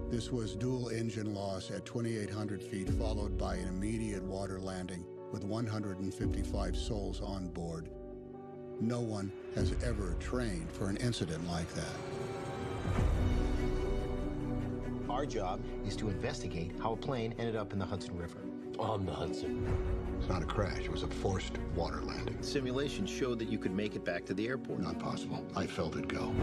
This was dual engine loss at 2,800 feet, followed by an immediate water landing with 155 souls on board. No one has ever trained for an incident like that. Our job is to investigate how a plane ended up in the Hudson River. On the Hudson. It's not a crash, it was a forced water landing. Simulations showed that you could make it back to the airport. Not possible. I felt it go.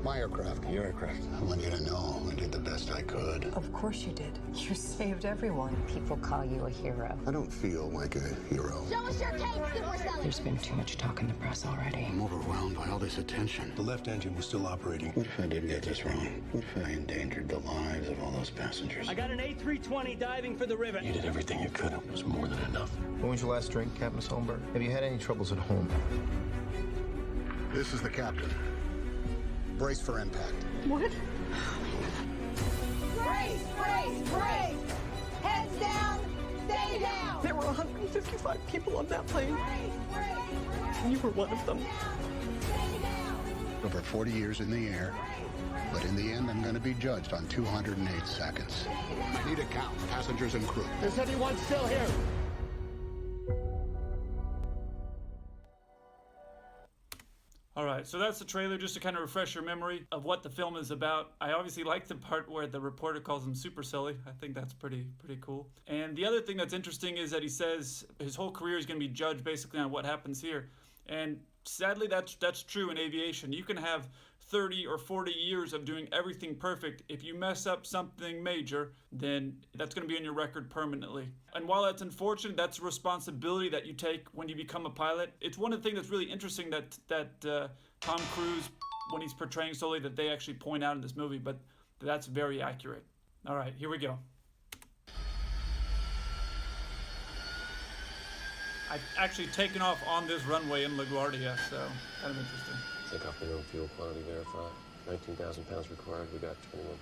My aircraft. Your aircraft. I want you to know I did the best I could. Of course you did. You saved everyone. People call you a hero. I don't feel like a hero. Show us your cake, Super Sully! There's been too much talk in the press already. I'm overwhelmed by all this attention. The left engine was still operating. What if I did get this wrong? What if I endangered the lives of all those passengers? I got an A320 diving for the river. You did everything you could. It was more than enough. When was your last drink, Captain Solberg? Have you had any troubles at home? This is the captain. Brace for impact. What? Brace, brace, brace! Heads down, stay down! There were 155 people on that plane. You were one of them. Over 40 years in the air, but in the end, I'm going to be judged on 208 seconds. I need a count, passengers and crew. Is anyone still here? Alright, so that's the trailer, just to kind of refresh your memory of what the film is about. I obviously like the part where the reporter calls him Super Sully. I think that's pretty cool. And the other thing that's interesting is that he says his whole career is going to be judged basically on what happens here. And sadly, that's true in aviation. You can have 30 or 40 years of doing everything perfect. If you mess up something major, then that's going to be in your record permanently. And while that's unfortunate, that's a responsibility that you take when you become a pilot. It's one of the things that's really interesting that Tom Cruise, when he's portraying Sully, that they actually point out in this movie, but that's very accurate. All right, here we go. I've actually taken off on this runway in LaGuardia, so kind of interesting. Take off minimum fuel quantity verified. 19,000 pounds required. We got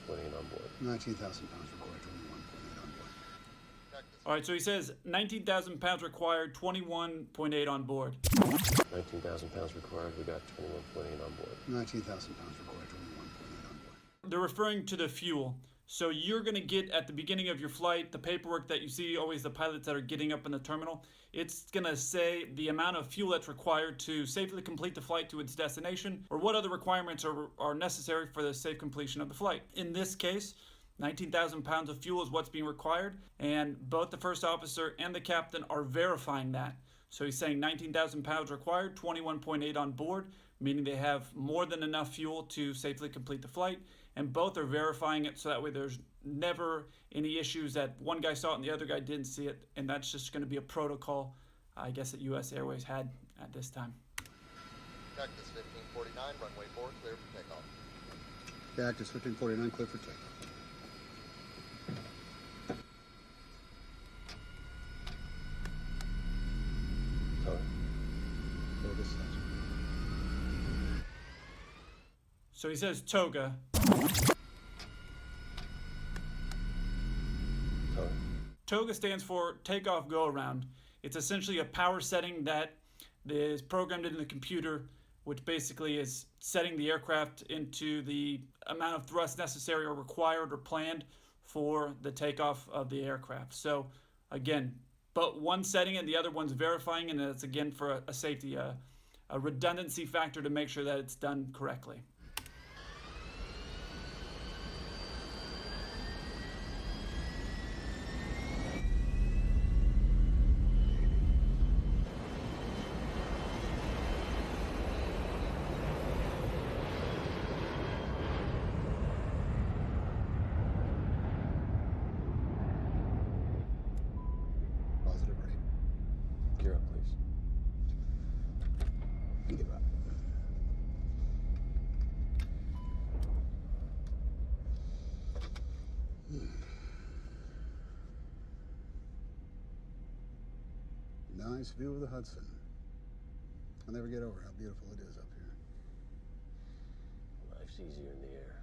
21.8 on board. 19,000 pounds required, 21.8 on board. All right, so he says 19,000 pounds required, 21.8 on board. 19,000 pounds required. We got 21.8 on board. 19,000 pounds required, 21.8 on board. They're referring to the fuel. So you're going to get, at the beginning of your flight, the paperwork that you see always the pilots that are getting up in the terminal. It's going to say the amount of fuel that's required to safely complete the flight to its destination, or what other requirements are necessary for the safe completion of the flight. In this case, 19,000 pounds of fuel is what's being required, and both the first officer and the captain are verifying that. So he's saying 19,000 pounds required, 21.8 on board, meaning they have more than enough fuel to safely complete the flight. And both are verifying it, so that way there's never any issues that one guy saw it and the other guy didn't see it. And that's just going to be a protocol, I guess, that U.S. Airways had at this time. Cactus 1549, runway 4, clear for takeoff. Cactus 1549, clear for takeoff. Sorry. So this is. So he says toga. Sorry. Toga stands for takeoff go around. It's essentially a power setting that is programmed into the computer, which basically is setting the aircraft into the amount of thrust necessary or required or planned for the takeoff of the aircraft. So again, but one setting and the other one's verifying, and it's again for a safety, a redundancy factor to make sure that it's done correctly. Gear up, please. Gear up. Nice view of the Hudson. I'll never get over how beautiful it is up here. Life's easier in the air.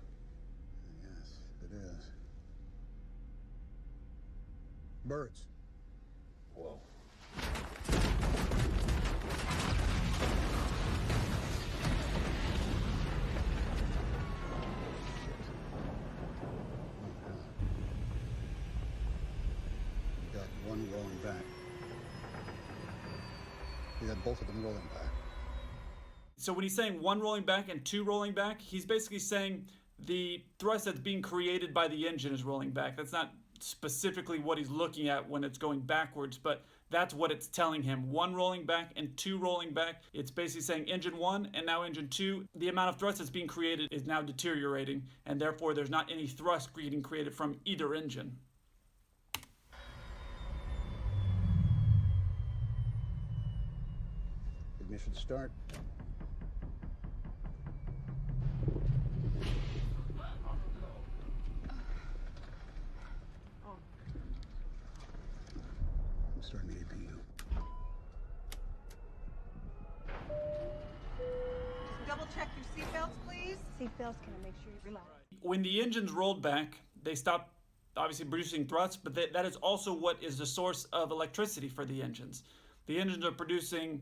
Yes, it is. Birds. Whoa. You got one rolling back. You got both of them rolling back. So when he's saying one rolling back and two rolling back, he's basically saying the thrust that's being created by the engine is rolling back. That's not specifically what he's looking at when it's going backwards, but that's what it's telling him. One rolling back and two rolling back. It's basically saying engine one and now engine two. The amount of thrust that's being created is now deteriorating, and therefore there's not any thrust being created from either engine. Ignition start. I'm starting the APU. Double check your seatbelts, please. Seatbelts, can I make sure you relax? When the engine's rolled back, they stop obviously producing thrust, but that is also what is the source of electricity for the engines. The engines are producing,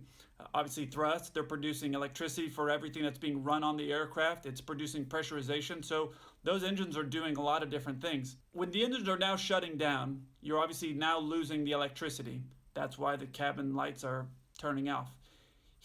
obviously, thrust. They're producing electricity for everything that's being run on the aircraft. It's producing pressurization. So those engines are doing a lot of different things. When the engines are now shutting down, you're obviously now losing the electricity. That's why the cabin lights are turning off.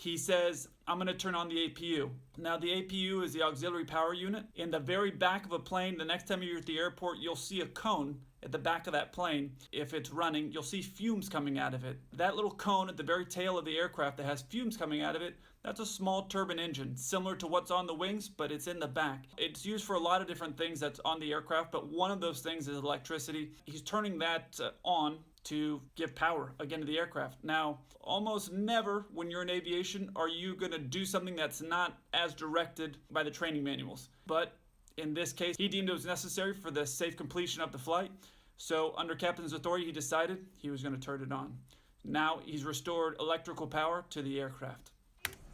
he says, I'm going to turn on the APU. Now, the APU is the auxiliary power unit. In the very back of a plane, the next time you're at the airport, you'll see a cone at the back of that plane. If it's running, you'll see fumes coming out of it. That little cone at the very tail of the aircraft that has fumes coming out of it, that's a small turbine engine, similar to what's on the wings, but it's in the back. It's used for a lot of different things that's on the aircraft, but one of those things is electricity. He's turning that on to give power again to the aircraft. Now, almost never when you're in aviation are you going to do something that's not as directed by the training manuals. But in this case, he deemed it was necessary for the safe completion of the flight. So under captain's authority, he decided he was going to turn it on. Now he's restored electrical power to the aircraft.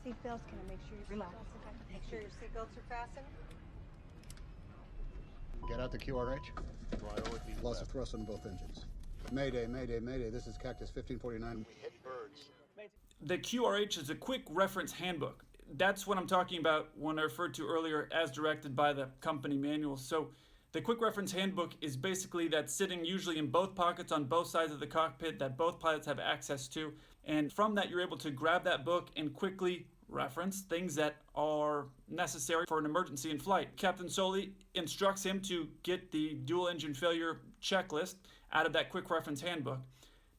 Seatbelts, can I make sure your seatbelts are make sure your seatbelts are fastened? Get out the QRH. Loss of thrust on both engines. Mayday, mayday, mayday. This is Cactus 1549. We hit birds. The QRH is a quick reference handbook. That's what I'm talking about when I referred to earlier as directed by the company manuals. So the quick reference handbook is basically that sitting usually in both pockets on both sides of the cockpit that both pilots have access to. And from that, you're able to grab that book and quickly reference things that are necessary for an emergency in flight. Captain Soli instructs him to get the dual engine failure checklist out of that quick reference handbook.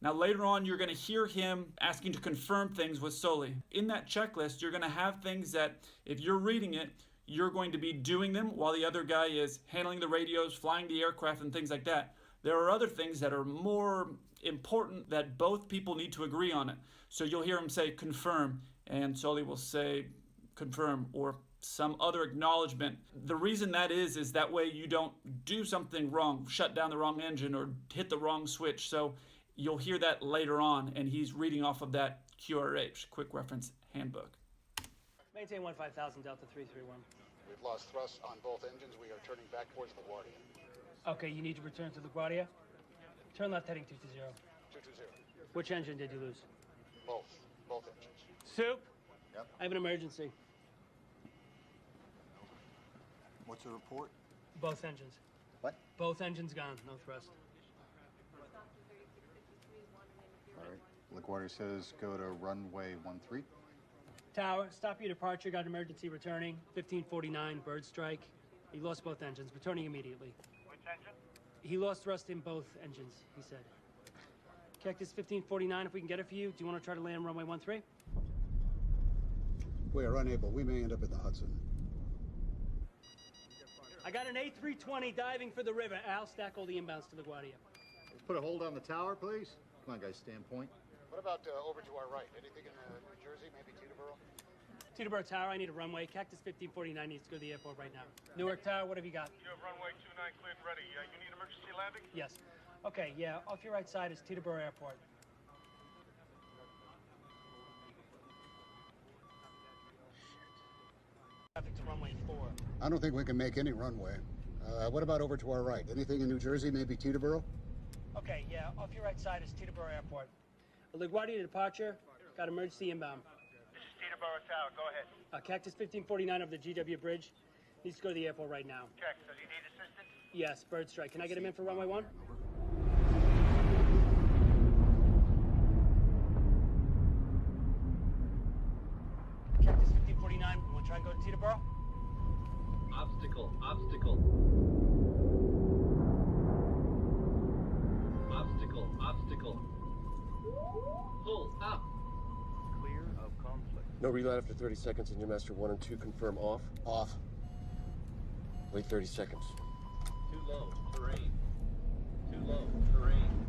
Now later on, you're going to hear him asking to confirm things with Soli. In that checklist, you're going to have things that if you're reading it, you're going to be doing them while the other guy is handling the radios, flying the aircraft, and things like that. There are other things that are more important that both people need to agree on it. So you'll hear him say confirm, and Soli will say confirm, or some other acknowledgement. The reason that is that way you don't do something wrong, shut down the wrong engine or hit the wrong switch. So you'll hear that later on, and he's reading off of that QRH, Quick Reference Handbook. Maintain 15,000 Delta 331. We've lost thrust on both engines. We are turning back towards LaGuardia. Okay, you need to return to LaGuardia. Turn left heading 220. 220. Which engine did you lose? Both engines. Soup? Yep. I have an emergency. What's the report? Both engines. What? Both engines gone, no thrust. All right. LaGuardia says go to runway 13. Tower, stop your departure, got emergency returning. 1549, bird strike. He lost both engines, returning immediately. Which engine? He lost thrust in both engines, he said. Cactus 1549, if we can get it for you, do you want to try to land runway 13? We are unable. We may end up in the Hudson. I got an A320 diving for the river. Al, stack all the inbounds to LaGuardia. Let's put a hold on the tower, please. Come on, guys, standpoint. What about over to our right? Anything in New Jersey, maybe Teterboro? Teterboro Tower, I need a runway. Cactus 1549 needs to go to the airport right now. Newark Tower, what have you got? You have runway 29 cleared ready. You need emergency landing? Yes. Okay, yeah, off your right side is Teterboro Airport. Traffic to runway 4. I don't think we can make any runway. What about over to our right? Anything in New Jersey, maybe Teterboro? Okay, yeah, off your right side is Teterboro Airport. LaGuardia departure, got emergency inbound. This is Teterboro Tower. Go ahead. Cactus 1549 over the GW Bridge. Needs to go to the airport right now. Check. Does he need assistance? Yes, bird strike. Can I get him in for runway 1? Cactus 1549, we want to try and go to Teterboro? Obstacle, obstacle. Obstacle, obstacle. Pull, stop. Clear of conflict. No reload after 30 seconds in your master 1 and 2. Confirm off. Off. Wait 30 seconds. Too low, terrain. Too low, terrain.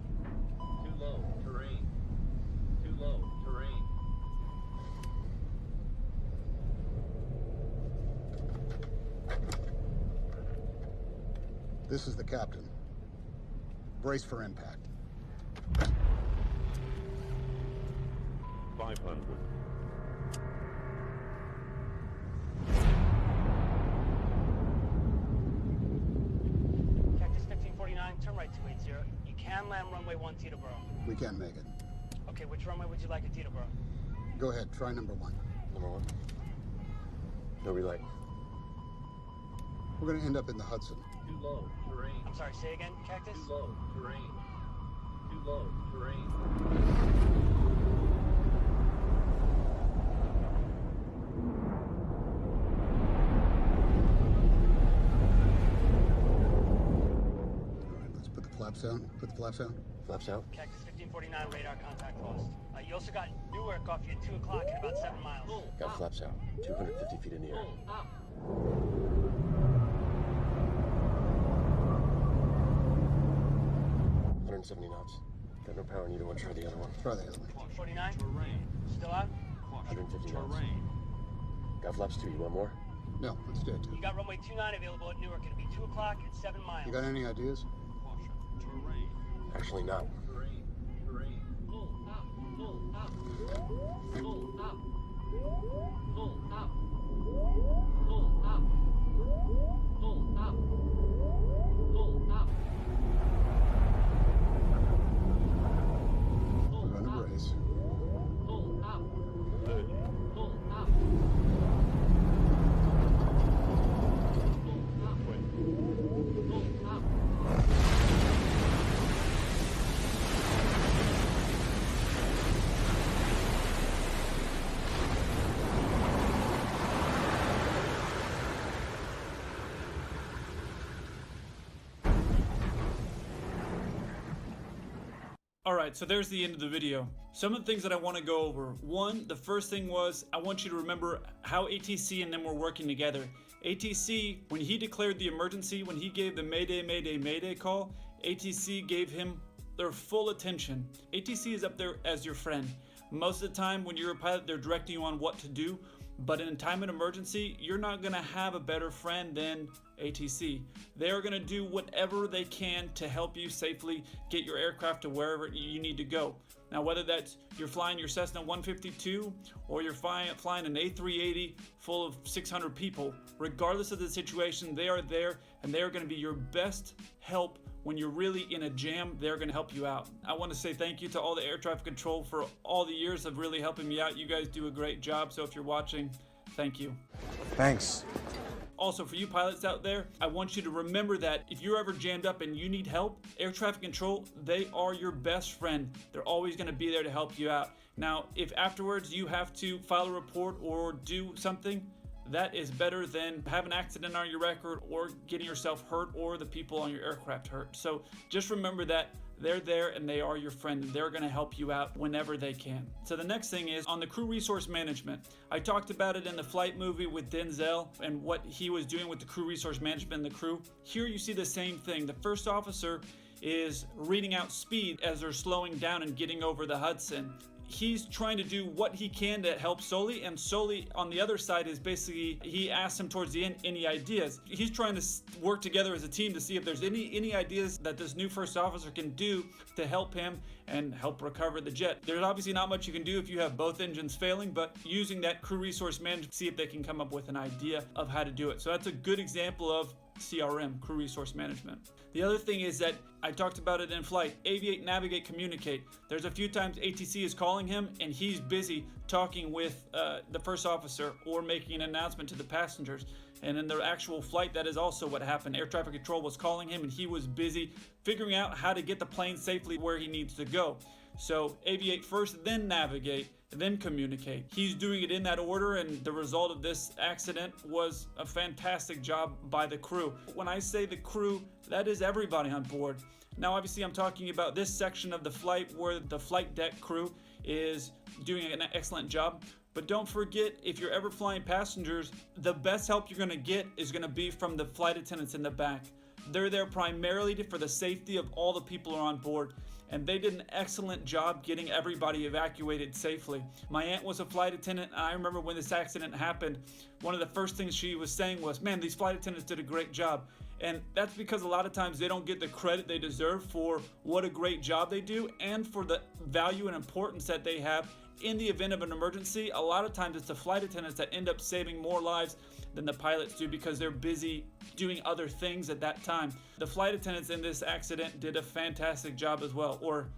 Too low, terrain. Too low, terrain. This is the captain. Brace for impact. 500. Cactus 1549, turn right 280. You can land runway 1 Teterboro. We can make it. Okay, which runway would you like at Teterboro? Go ahead, try number 1. Number 1. No relay. We're going to end up in the Hudson. Too low, terrain. I'm sorry, say again, Cactus? Too low, terrain. Too low, terrain. flaps out. Put the flaps out. Flaps out. Cactus 1549 radar contact lost. You also got Newark off you at 2 o'clock at about 7 miles. Got flaps out. 250 feet in the air. 170 knots. Got no power in either one. Try the other one. Try the other one. 49? Still out? 150 knots. Got flaps too. You want more? No, let's do it. You got runway 29 available at Newark. It'll be 2 o'clock at 7 miles. You got any ideas? Actually, no. We're gonna brace. Alright, so there's the end of the video. Some of the things that I want to go over. One, the first thing was, I want you to remember how ATC and them were working together. ATC, when he declared the emergency, when he gave the Mayday, Mayday, Mayday call, ATC gave him their full attention. ATC is up there as your friend. Most of the time when you're a pilot, they're directing you on what to do, but in a time of emergency, you're not gonna have a better friend than ATC. They're gonna do whatever they can to help you safely get your aircraft to wherever you need to go. Now, whether that's you're flying your Cessna 152 or you're flying an A380 full of 600 people, regardless of the situation, they are there and they are gonna be your best help. When you're really in a jam, they're going to help you out. I want to say thank you to all the air traffic control for all the years of really helping me out. You guys do a great job, so if you're watching, thank you. Thanks. Also, for you pilots out there, I want you to remember that if you're ever jammed up and you need help, air traffic control, they are your best friend. They're always going to be there to help you out. Now, if afterwards you have to file a report or do something, that is better than have an accident on your record or getting yourself hurt or the people on your aircraft hurt. So just remember that they're there and they are your friend and they're going to help you out whenever they can. So the next thing is on the crew resource management. I talked about it in the Flight movie with Denzel and what he was doing with the crew resource management and the crew. Here you see the same thing. The first officer is reading out speed as they're slowing down and getting over the Hudson. He's trying to do what he can to help Sully, and Sully on the other side is basically, he asks him towards the end, any ideas? He's trying to work together as a team to see if there's any ideas that this new first officer can do to help him and help recover the jet. There's obviously not much you can do if you have both engines failing, but using that crew resource management, see if they can come up with an idea of how to do it. So that's a good example of CRM, crew resource management. The other thing is that I talked about it in flight, aviate, navigate, communicate. There's a few times ATC is calling him and he's busy talking with the first officer or making an announcement to the passengers. And in the actual flight, that is also what happened. Air traffic control was calling him and he was busy figuring out how to get the plane safely where he needs to go. So aviate first, then navigate, then communicate. He's doing it in that order, and the result of this accident was a fantastic job by the crew. When I say the crew, that is everybody on board. Now, obviously, I'm talking about this section of the flight where the flight deck crew is doing an excellent job. But don't forget, if you're ever flying passengers, the best help you're gonna get is gonna be from the flight attendants in the back. They're there primarily for the safety of all the people who are on board. And they did an excellent job getting everybody evacuated safely. My aunt was a flight attendant, and I remember when this accident happened, one of the first things she was saying was, man, these flight attendants did a great job. And that's because a lot of times they don't get the credit they deserve for what a great job they do and for the value and importance that they have in the event of an emergency. A lot of times it's the flight attendants that end up saving more lives than the pilots do because they're busy doing other things at that time. The flight attendants in this accident did a fantastic job as well, or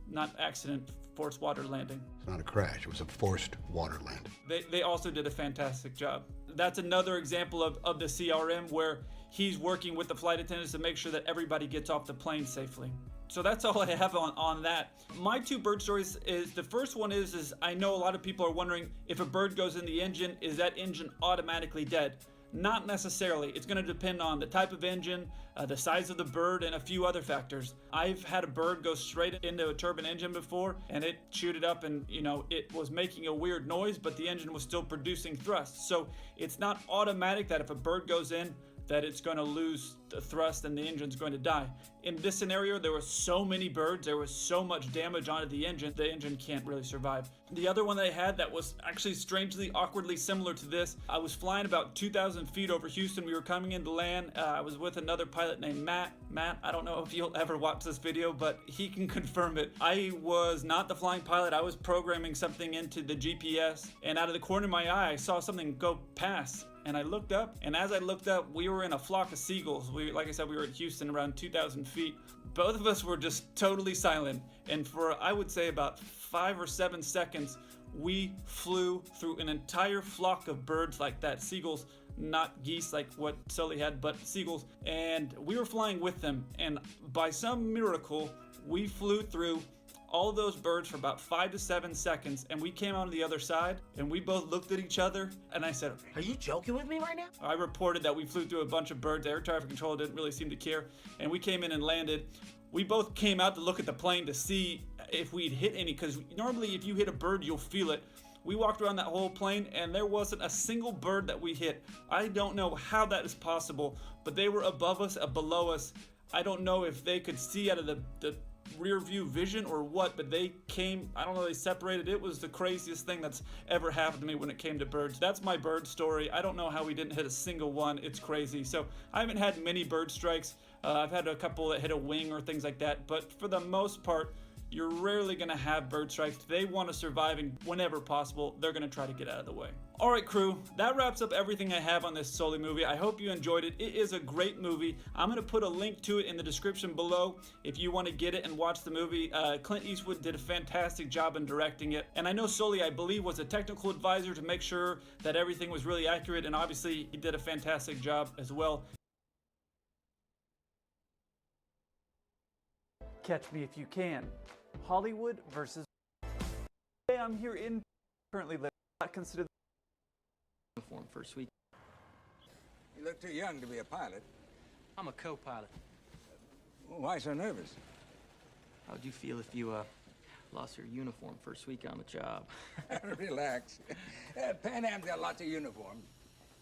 not accident, forced water landing. It's not a crash, it was a forced water landing. They also did a fantastic job. That's another example of the CRM where he's working with the flight attendants to make sure that everybody gets off the plane safely. So that's all I have on that. My two bird stories is, the first one is I know a lot of people are wondering if a bird goes in the engine, is that engine automatically dead? Not necessarily. It's going to depend on the type of engine, the size of the bird, and a few other factors. I've had a bird go straight into a turbine engine before, and it chewed it up, and it was making a weird noise, but the engine was still producing thrust. So it's not automatic that if a bird goes in, that it's going to lose the thrust and the engine's going to die. In this scenario, there were so many birds, there was so much damage onto the engine can't really survive. The other one that I had that was actually strangely, awkwardly similar to this, I was flying about 2,000 feet over Houston. We were coming into land. I was with another pilot named Matt. Matt, I don't know if you'll ever watch this video, but he can confirm it. I was not the flying pilot. I was programming something into the GPS, and out of the corner of my eye, I saw something go past. And I looked up, and as I looked up, we were in a flock of seagulls. Like I said, we were at Houston, around 2,000 feet. Both of us were just totally silent. And for, I would say, about 5 or 7 seconds, we flew through an entire flock of birds like that. Seagulls, not geese like what Sully had, but seagulls. And we were flying with them. And by some miracle, we flew through all of those birds for about 5 to 7 seconds, and we came out on the other side, and we both looked at each other, and I said, "Are you joking with me right now?" I reported that we flew through a bunch of birds. Air traffic control didn't really seem to care, and we came in and landed. We both came out to look at the plane to see if we'd hit any, because normally if you hit a bird, you'll feel it. We walked around that whole plane, and there wasn't a single bird that we hit. I don't know how that is possible, but they were above us, below us. I don't know if they could see out of the rear view vision or what, but they came, I don't know, they separated. It was the craziest thing that's ever happened to me when it came to birds. That's my bird story. I don't know how we didn't hit a single one. It's crazy. So I haven't had many bird strikes. I've had a couple that hit a wing or things like that, but for the most part, you're rarely going to have bird strikes. They want to survive, and whenever possible, they're going to try to get out of the way. All right, crew, that wraps up everything I have on this Sully movie. I hope you enjoyed it. It is a great movie. I'm going to put a link to it in the description below if you want to get it and watch the movie. Clint Eastwood did a fantastic job in directing it. And I know Sully, I believe, was a technical advisor to make sure that everything was really accurate, and obviously he did a fantastic job as well. Catch me if you can. Hollywood versus. Today I'm here in currently not considered uniform first week. You look too young to be a pilot. I'm a co-pilot. Why so nervous? How'd you feel if you lost your uniform first week on the job? Relax. Pan Am's got lots of uniforms.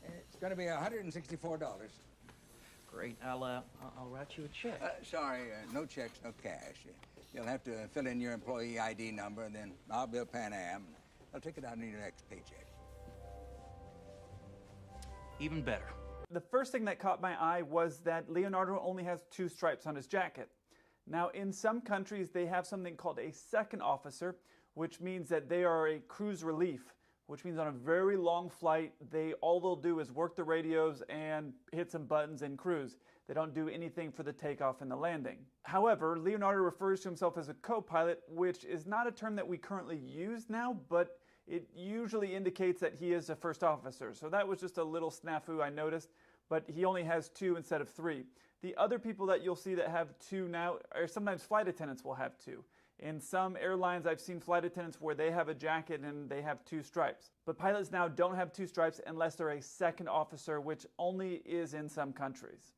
It's going to be $164. Great. I'll write you a check. Sorry, no checks, no cash. You'll have to fill in your employee ID number, and then I'll bill Pan Am. I'll take it out in your next paycheck. Even better. The first thing that caught my eye was that Leonardo only has 2 stripes on his jacket. Now, in some countries, they have something called a second officer, which means that they are a cruise relief, which means on a very long flight, all they'll do is work the radios and hit some buttons and cruise. They don't do anything for the takeoff and the landing. However, Leonardo refers to himself as a co-pilot, which is not a term that we currently use now, but it usually indicates that he is a first officer. So that was just a little snafu I noticed, but he only has 2 instead of 3. The other people that you'll see that have 2 now, or sometimes flight attendants will have 2. In some airlines, I've seen flight attendants where they have a jacket and they have 2 stripes. But pilots now don't have 2 stripes unless they're a second officer, which only is in some countries.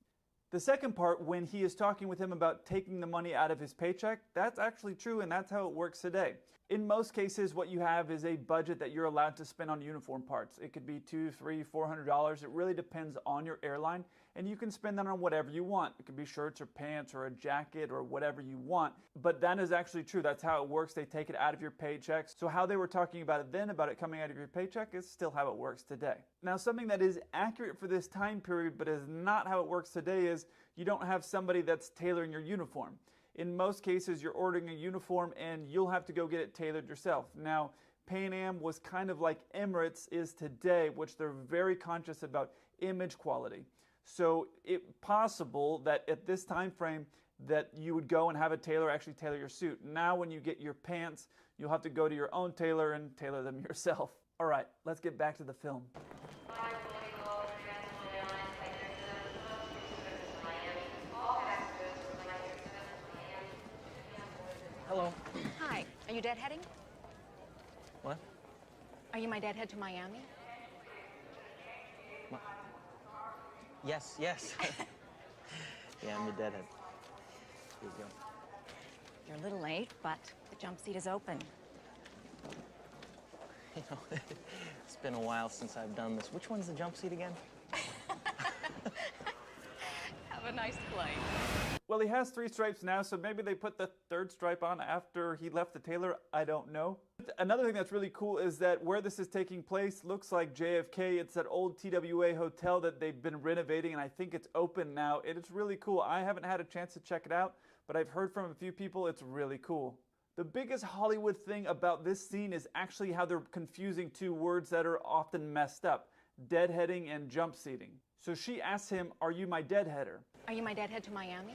The second part, when he is talking with him about taking the money out of his paycheck, that's actually true, and that's how it works today. In most cases, what you have is a budget that you're allowed to spend on uniform parts. It could be $200, $300, $400. It really depends on your airline, and you can spend that on whatever you want. It could be shirts or pants or a jacket or whatever you want, but that is actually true. That's how it works. They take it out of your paycheck. So how they were talking about it then, about it coming out of your paycheck, is still how it works today. Now, something that is accurate for this time period, but is not how it works today, is you don't have somebody that's tailoring your uniform. In most cases, you're ordering a uniform and you'll have to go get it tailored yourself. Now, Pan Am was kind of like Emirates is today, which they're very conscious about image quality. So it's possible that at this time frame that you would go and have a tailor actually tailor your suit. Now when you get your pants, you'll have to go to your own tailor and tailor them yourself. All right, let's get back to the film. Hello. Hi. Are you deadheading? What? Are you my deadhead to Miami? Yes, yes. Yeah, I'm the deadhead. Here you go. You're a little late, but the jump seat is open. You know, it's been a while since I've done this. Which one's the jump seat again? Have a nice flight. Well, he has 3 stripes now, so maybe they put the 3rd stripe on after he left the tailor. I don't know. Another thing that's really cool is that where this is taking place looks like JFK. It's that old TWA hotel that they've been renovating, and I think it's open now. It's really cool. I haven't had a chance to check it out, but I've heard from a few people it's really cool. The biggest Hollywood thing about this scene is actually how they're confusing 2 words that are often messed up: deadheading and jump seating. So she asks him, "Are you my deadheader?" Are you my deadhead to Miami?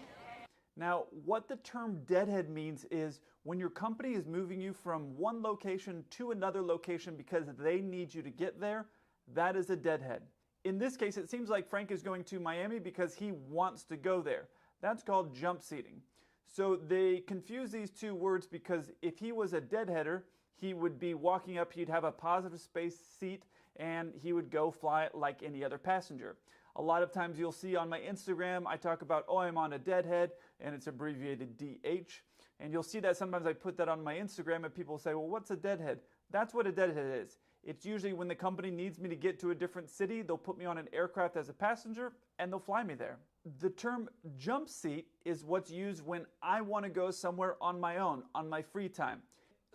Now, what the term deadhead means is when your company is moving you from one location to another location because they need you to get there, that is a deadhead. In this case, it seems like Frank is going to Miami because he wants to go there. That's called jump seating. So they confuse these 2 words because if he was a deadheader, he would be walking up, he'd have a positive space seat, and he would go fly it like any other passenger. A lot of times you'll see on my Instagram, I talk about, oh, I'm on a deadhead, and it's abbreviated DH. And you'll see that sometimes I put that on my Instagram and people say, well, what's a deadhead? That's what a deadhead is. It's usually when the company needs me to get to a different city, they'll put me on an aircraft as a passenger, and they'll fly me there. The term jump seat is what's used when I want to go somewhere on my own, on my free time.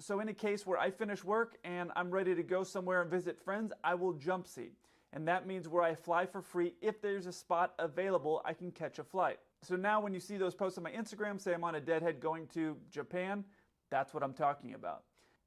So in a case where I finish work and I'm ready to go somewhere and visit friends, I will jump seat. And that means where I fly for free, if there's a spot available, I can catch a flight. So now when you see those posts on my Instagram, say I'm on a deadhead going to Japan, that's what I'm talking about.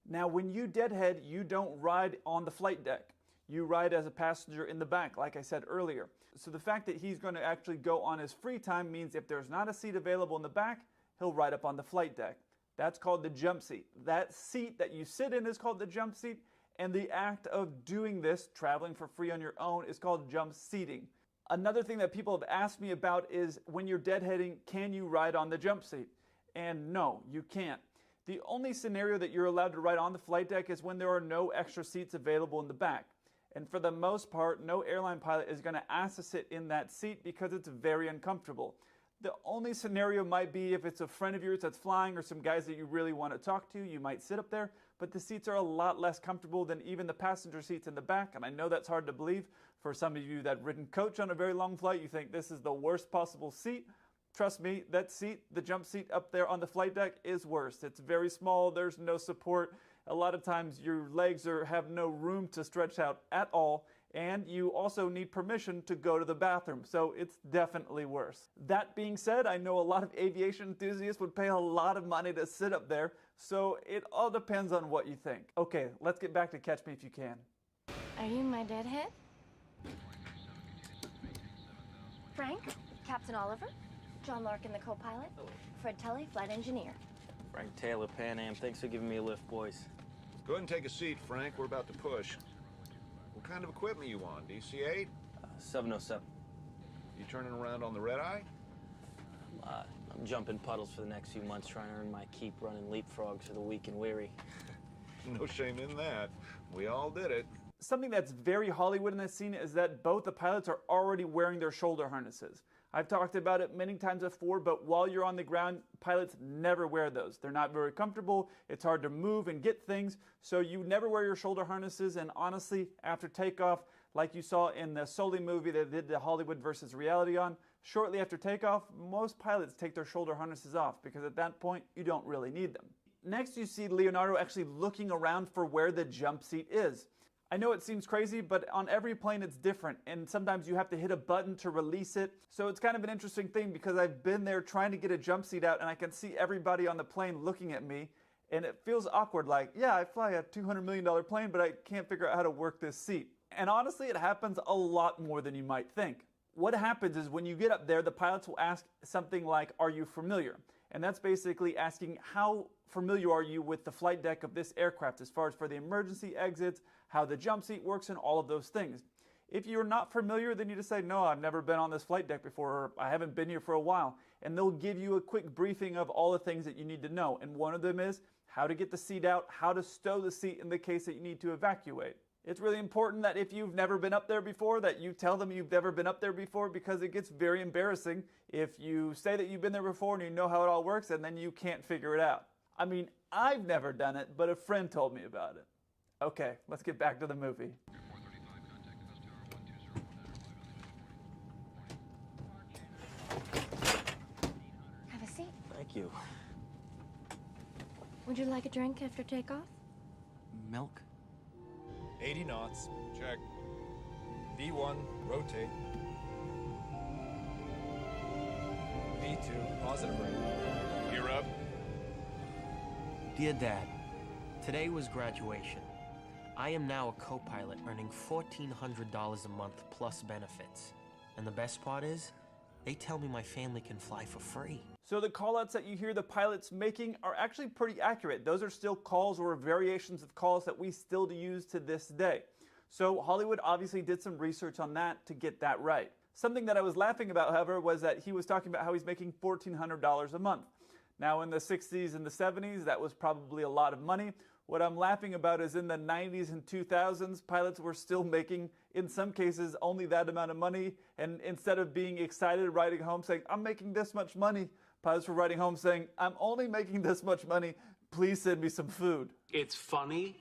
Now when you deadhead, you don't ride on the flight deck. You ride as a passenger in the back, like I said earlier. So the fact that he's going to actually go on his free time means if there's not a seat available in the back, he'll ride up on the flight deck. That's called the jump seat. That seat that you sit in is called the jump seat. And the act of doing this, traveling for free on your own, is called jump seating. Another thing that people have asked me about is when you're deadheading, can you ride on the jump seat? And no, you can't. The only scenario that you're allowed to ride on the flight deck is when there are no extra seats available in the back. And for the most part, no airline pilot is going to ask to sit in that seat because it's very uncomfortable. The only scenario might be if it's a friend of yours that's flying or some guys that you really want to talk to, you might sit up there, but the seats are a lot less comfortable than even the passenger seats in the back, and I know that's hard to believe. For some of you that have ridden coach on a very long flight, you think this is the worst possible seat. Trust me, that seat, the jump seat up there on the flight deck, is worse. It's very small, there's no support. A lot of times your legs have no room to stretch out at all, and you also need permission to go to the bathroom, so it's definitely worse. That being said, I know a lot of aviation enthusiasts would pay a lot of money to sit up there, so it all depends on what you think. Okay, let's get back to Catch Me If You Can. Are you my deadhead? Frank, Captain Oliver, John Larkin, the co-pilot, Fred Tully, flight engineer. Frank Taylor, Pan Am. Thanks for giving me a lift, boys. Go ahead and take a seat, Frank. We're about to push. What kind of equipment you on? DC-8? 707. You turning around on the red-eye? I'm jumping puddles for the next few months, trying to earn my keep running leapfrogs for the weak and weary. No shame in that. We all did it. Something that's very Hollywood in this scene is that both the pilots are already wearing their shoulder harnesses. I've talked about it many times before, but while you're on the ground, pilots never wear those. They're not very comfortable, it's hard to move and get things, so you never wear your shoulder harnesses, and honestly, after takeoff, like you saw in the Sully movie that did the Hollywood versus reality on, shortly after takeoff, most pilots take their shoulder harnesses off, because at that point, you don't really need them. Next, you see Leonardo actually looking around for where the jump seat is. I know it seems crazy, but on every plane it's different, and sometimes you have to hit a button to release it. So it's kind of an interesting thing because I've been there trying to get a jump seat out and I can see everybody on the plane looking at me, and it feels awkward, like, yeah, I fly a $200 million plane, but I can't figure out how to work this seat. And honestly, it happens a lot more than you might think. What happens is when you get up there, the pilots will ask something like, are you familiar? And that's basically asking how familiar are you with the flight deck of this aircraft as far as for the emergency exits, how the jump seat works, and all of those things. If you're not familiar, then you just say, no, I've never been on this flight deck before, or I haven't been here for a while. And they'll give you a quick briefing of all the things that you need to know. And one of them is how to get the seat out, how to stow the seat in the case that you need to evacuate. It's really important that if you've never been up there before, that you tell them you've never been up there before, because it gets very embarrassing if you say that you've been there before and you know how it all works and then you can't figure it out. I mean, I've never done it, but a friend told me about it. Okay, let's get back to the movie. Have a seat. Thank you. Would you like a drink after takeoff? Milk? 80 knots. Check. V1, rotate. V2, positive rate. Gear up. Dear Dad, today was graduation. I am now a co-pilot earning $1,400 a month plus benefits. And the best part is, they tell me my family can fly for free. So the callouts that you hear the pilots making are actually pretty accurate. Those are still calls or variations of calls that we still use to this day. So Hollywood obviously did some research on that to get that right. Something that I was laughing about, however, was that he was talking about how he's making $1,400 a month. Now in the 60s and the 70s, that was probably a lot of money. What I'm laughing about is in the 90s and 2000s, pilots were still making, in some cases, only that amount of money. And instead of being excited, writing home saying, I'm making this much money, pilots were writing home saying, I'm only making this much money, please send me some food. It's funny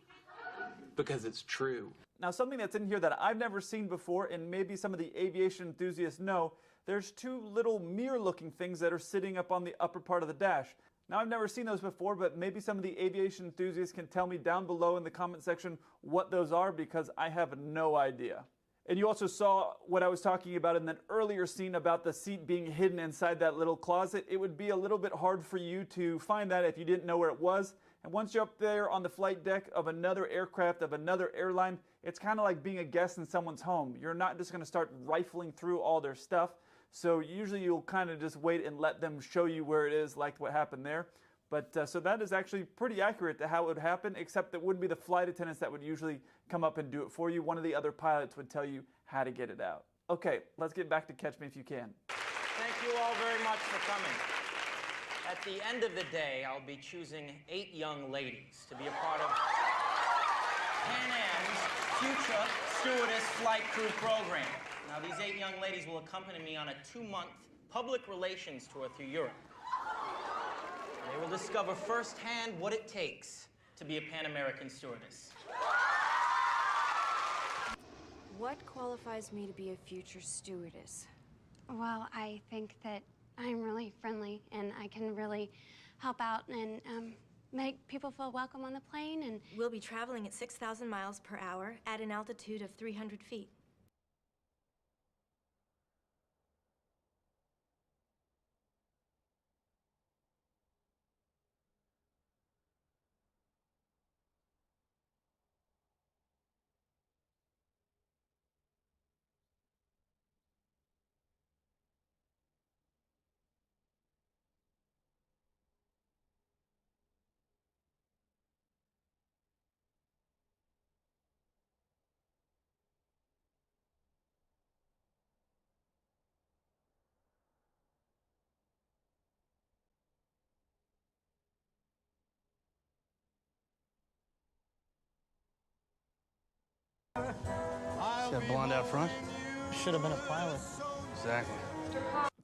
because it's true. Now something that's in here that I've never seen before, and maybe some of the aviation enthusiasts know, there's two little mirror-looking things that are sitting up on the upper part of the dash. Now I've never seen those before, but maybe some of the aviation enthusiasts can tell me down below in the comment section what those are, because I have no idea. And you also saw what I was talking about in that earlier scene about the seat being hidden inside that little closet. It would be a little bit hard for you to find that if you didn't know where it was. And once you're up there on the flight deck of another aircraft, of another airline, it's kind of like being a guest in someone's home. You're not just going to start rifling through all their stuff. So usually you'll kind of just wait and let them show you where it is, like what happened there. But so that is actually pretty accurate to how it would happen, except it wouldn't be the flight attendants that would usually come up and do it for you. One of the other pilots would tell you how to get it out. Okay, let's get back to Catch Me If You Can. Thank you all very much for coming. At the end of the day, I'll be choosing 8 young ladies to be a part of Pan Am's future stewardess flight crew program. Now, these 8 young ladies will accompany me on a 2-month public relations tour through Europe. They will discover firsthand what it takes to be a Pan American stewardess. What qualifies me to be a future stewardess? Well, I think that I'm really friendly and I can really help out and make people feel welcome on the plane. And we'll be traveling at 6,000 miles per hour at an altitude of 300 feet. That blonde out front? Should have been a pilot. Exactly.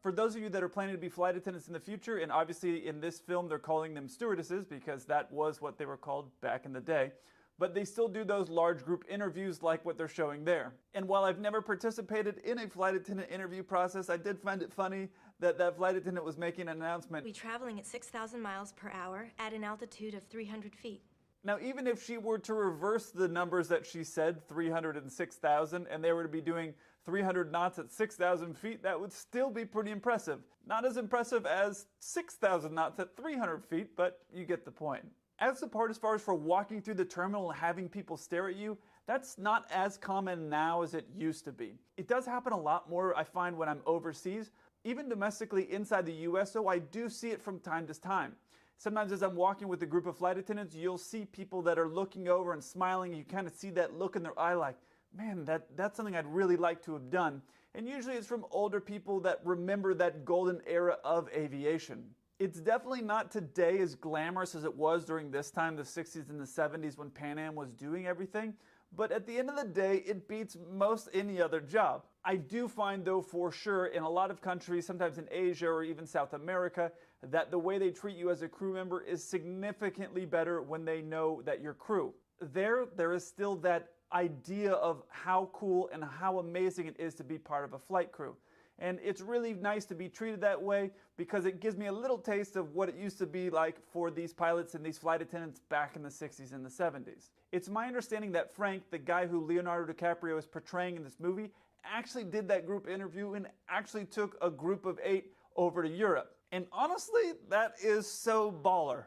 For those of you that are planning to be flight attendants in the future, and obviously in this film they're calling them stewardesses because that was what they were called back in the day, but they still do those large group interviews like what they're showing there. And while I've never participated in a flight attendant interview process, I did find it funny that that flight attendant was making an announcement. We'll be traveling at 6,000 miles per hour at an altitude of 300 feet. Now, even if she were to reverse the numbers that she said, 300 and 6,000, and they were to be doing 300 knots at 6,000 feet, that would still be pretty impressive. Not as impressive as 6,000 knots at 300 feet, but you get the point. As the part as far as for walking through the terminal and having people stare at you, that's not as common now as it used to be. It does happen a lot more, I find, when I'm overseas, even domestically inside the US, so I do see it from time to time. Sometimes as I'm walking with a group of flight attendants, you'll see people that are looking over and smiling. You kind of see that look in their eye like, man, that's something I'd really like to have done. And usually it's from older people that remember that golden era of aviation. It's definitely not today as glamorous as it was during this time, the 60s and the 70s when Pan Am was doing everything. but at the end of the day, it beats most any other job. I do find, though, for sure, in a lot of countries, sometimes in Asia or even South America, that the way they treat you as a crew member is significantly better when they know that you're crew. There is still that idea of how cool and how amazing it is to be part of a flight crew. And it's really nice to be treated that way because it gives me a little taste of what it used to be like for these pilots and these flight attendants back in the 60s and the 70s. It's my understanding that Frank, the guy who Leonardo DiCaprio is portraying in this movie, actually did that group interview and actually took a group of 8 over to Europe. And honestly, that is so baller.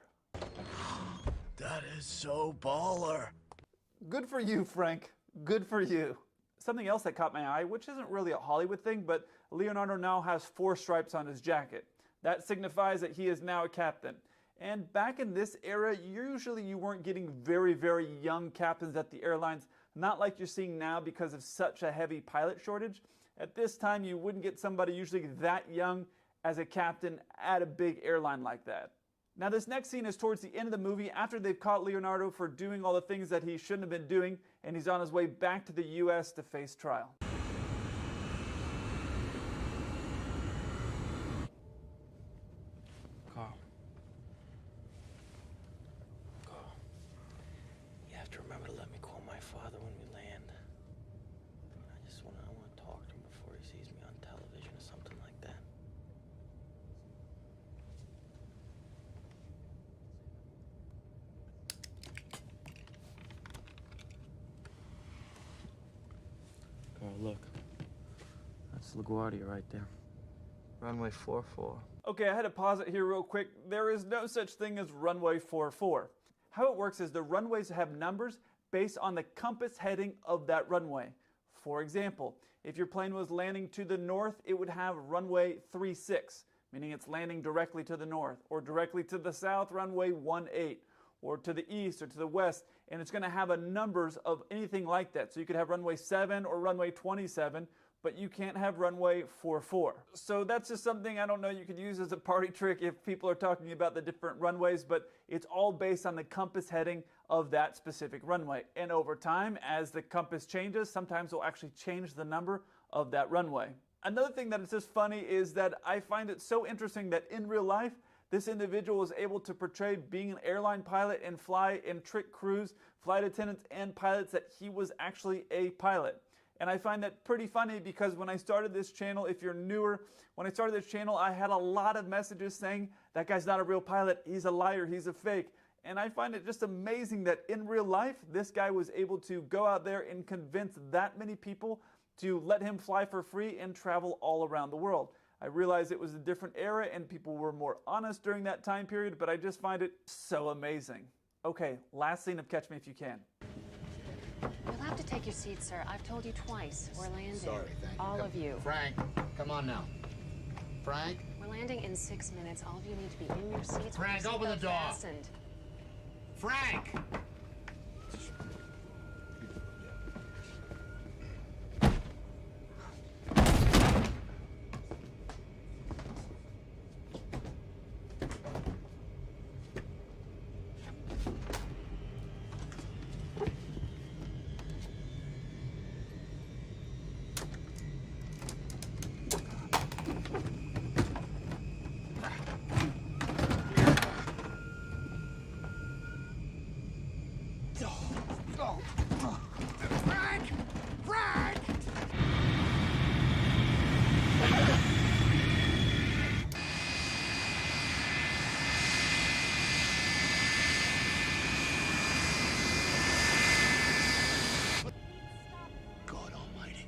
That is so baller. Good for you, Frank. Good for you. Something else that caught my eye, which isn't really a Hollywood thing, but Leonardo now has 4 stripes on his jacket. That signifies that he is now a captain. And back in this era, usually you weren't getting very, very young captains at the airlines, not like you're seeing now because of such a heavy pilot shortage. At this time, you wouldn't get somebody usually that young as a captain at a big airline like that. Now this next scene is towards the end of the movie after they've caught Leonardo for doing all the things that he shouldn't have been doing, and he's on his way back to the US to face trial. Carl. Carl. You have to remember to let me call my father when we land. I want to talk to him before he sees me on television or something like that. Carl, look. That's LaGuardia right there. Runway 44. Okay, I had to pause it here real quick. There is no such thing as runway 44. How it works is the runways have numbers based on the compass heading of that runway. For example, if your plane was landing to the north, it would have runway 36, meaning it's landing directly to the north, or directly to the south, runway 18, or to the east or to the west, and it's going to have a numbers of anything like that. So you could have runway 7 or runway 27, but you can't have runway 44. So that's just something, I don't know, you could use as a party trick if people are talking about the different runways, but it's all based on the compass heading of that specific runway. And over time, as the compass changes, sometimes we'll actually change the number of that runway. Another thing that is just funny is that I find it so interesting that in real life, this individual was able to portray being an airline pilot and fly and trick crews, flight attendants, and pilots that he was actually a pilot. And I find that pretty funny because when I started this channel, if you're newer, when I started this channel, I had a lot of messages saying, that guy's not a real pilot, he's a liar, he's a fake. And I find it just amazing that in real life, this guy was able to go out there and convince that many people to let him fly for free and travel all around the world. I realize it was a different era and people were more honest during that time period, but I just find it so amazing. Okay, last scene of Catch Me If You Can. You'll have to take your seat, sir. I've told you twice. We're landing. Sorry, thank you. All of you. Frank, come on now. Frank? We're landing in 6 minutes. All of you need to be in your seats. Frank, with your open the seatbelt door. fastened. Frank! Frank! Frank! God almighty.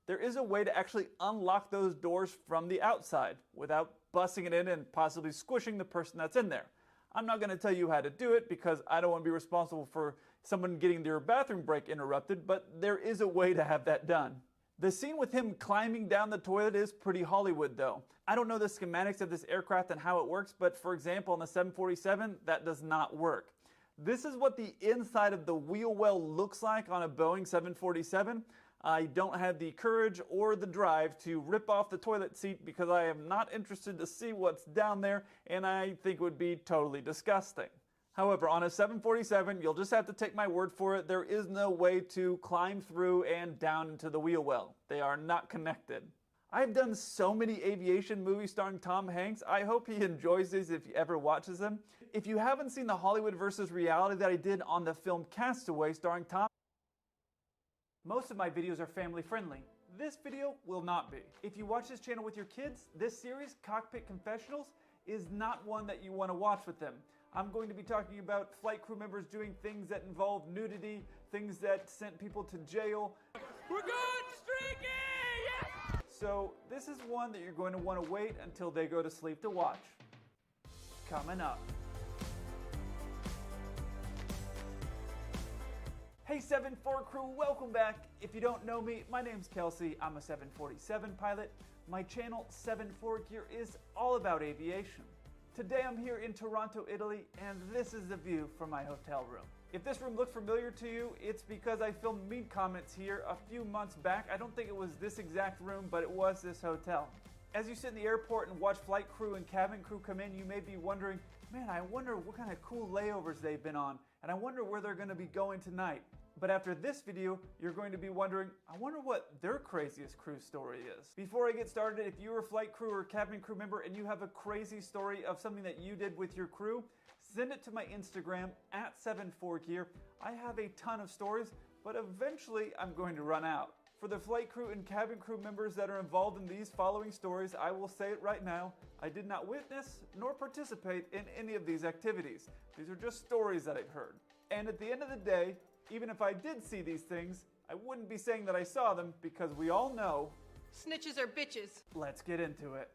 There is a way to actually unlock those doors from the outside without busting it in and possibly squishing the person that's in there. I'm not going to tell you how to do it because I don't want to be responsible for someone getting their bathroom break interrupted, but there is a way to have that done. The scene with him climbing down the toilet is pretty Hollywood though. I don't know the schematics of this aircraft and how it works, but for example on the 747, that does not work. This is what the inside of the wheel well looks like on a Boeing 747. I don't have the courage or the drive to rip off the toilet seat because I am not interested to see what's down there and I think it would be totally disgusting. However, on a 747, you'll just have to take my word for it, there is no way to climb through and down into the wheel well. They are not connected. I've done so many aviation movies starring Tom Hanks. I hope he enjoys these if he ever watches them. If you haven't seen the Hollywood versus reality that I did on the film Castaway starring Tom, most of my videos are family friendly. This video will not be. If you watch this channel with your kids, this series, Cockpit Confessionals, is not one that you want to watch with them. I'm going to be talking about flight crew members doing things that involve nudity, things that sent people to jail. We're going streaky! Yes! So this is one that you're going to want to wait until they go to sleep to watch. Coming up. Hey 7-4 crew, welcome back. If you don't know me, my name's Kelsey. I'm a 747 pilot. My channel 7-4 Gear is all about aviation. Today I'm here in Toronto, Italy, and this is the view from my hotel room. If this room looks familiar to you, it's because I filmed Mean Comments here a few months back. I don't think it was this exact room, but it was this hotel. As you sit in the airport and watch flight crew and cabin crew come in, you may be wondering, man, I wonder what kind of cool layovers they've been on, and I wonder where they're going to be going tonight. But after this video, you're going to be wondering, I wonder what their craziest crew story is. Before I get started, if you're a flight crew or cabin crew member and you have a crazy story of something that you did with your crew, send it to my Instagram at 7-4Gear. I have a ton of stories, but eventually I'm going to run out. For the flight crew and cabin crew members that are involved in these following stories, I will say it right now, I did not witness nor participate in any of these activities. These are just stories that I've heard. And at the end of the day, even if I did see these things, I wouldn't be saying that I saw them because we all know Snitches are bitches. Let's get into it.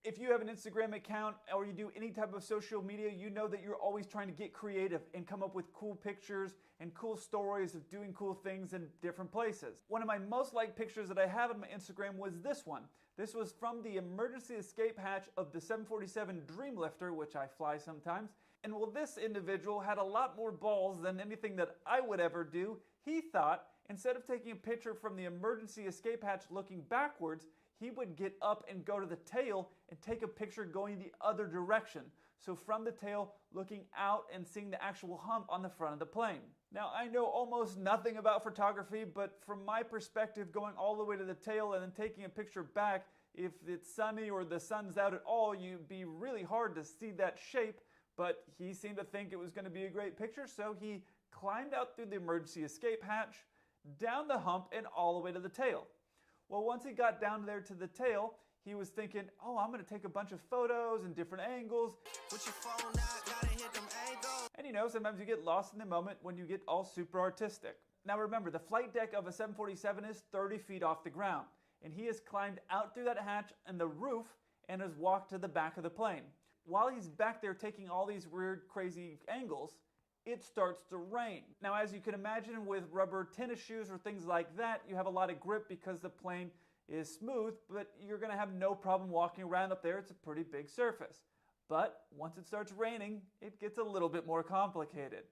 If you have an Instagram account or you do any type of social media, you know that you're always trying to get creative and come up with cool pictures and cool stories of doing cool things in different places. One of my most liked pictures that I have on my Instagram was this one. This was from the emergency escape hatch of the 747 Dreamlifter, which I fly sometimes. And well, this individual had a lot more balls than anything that I would ever do. He thought, instead of taking a picture from the emergency escape hatch looking backwards, he would get up and go to the tail and take a picture going the other direction. So from the tail, looking out and seeing the actual hump on the front of the plane. Now, I know almost nothing about photography, but from my perspective, going all the way to the tail and then taking a picture back, if it's sunny or the sun's out at all, you'd be really hard to see that shape. But he seemed to think it was going to be a great picture, so he climbed out through the emergency escape hatch, down the hump, and all the way to the tail. Well, once he got down there to the tail, he was thinking, oh, I'm going to take a bunch of photos and different angles. Put your phone out, gotta hit them angles. And you know, sometimes you get lost in the moment when you get all super artistic. Now remember, the flight deck of a 747 is 30 feet off the ground, and he has climbed out through that hatch and the roof and has walked to the back of the plane. While he's back there taking all these weird, crazy angles, it starts to rain. Now, as you can imagine, with rubber tennis shoes or things like that, you have a lot of grip because the plane is smooth, but you're gonna have no problem walking around up there. It's a pretty big surface. But once it starts raining, it gets a little bit more complicated.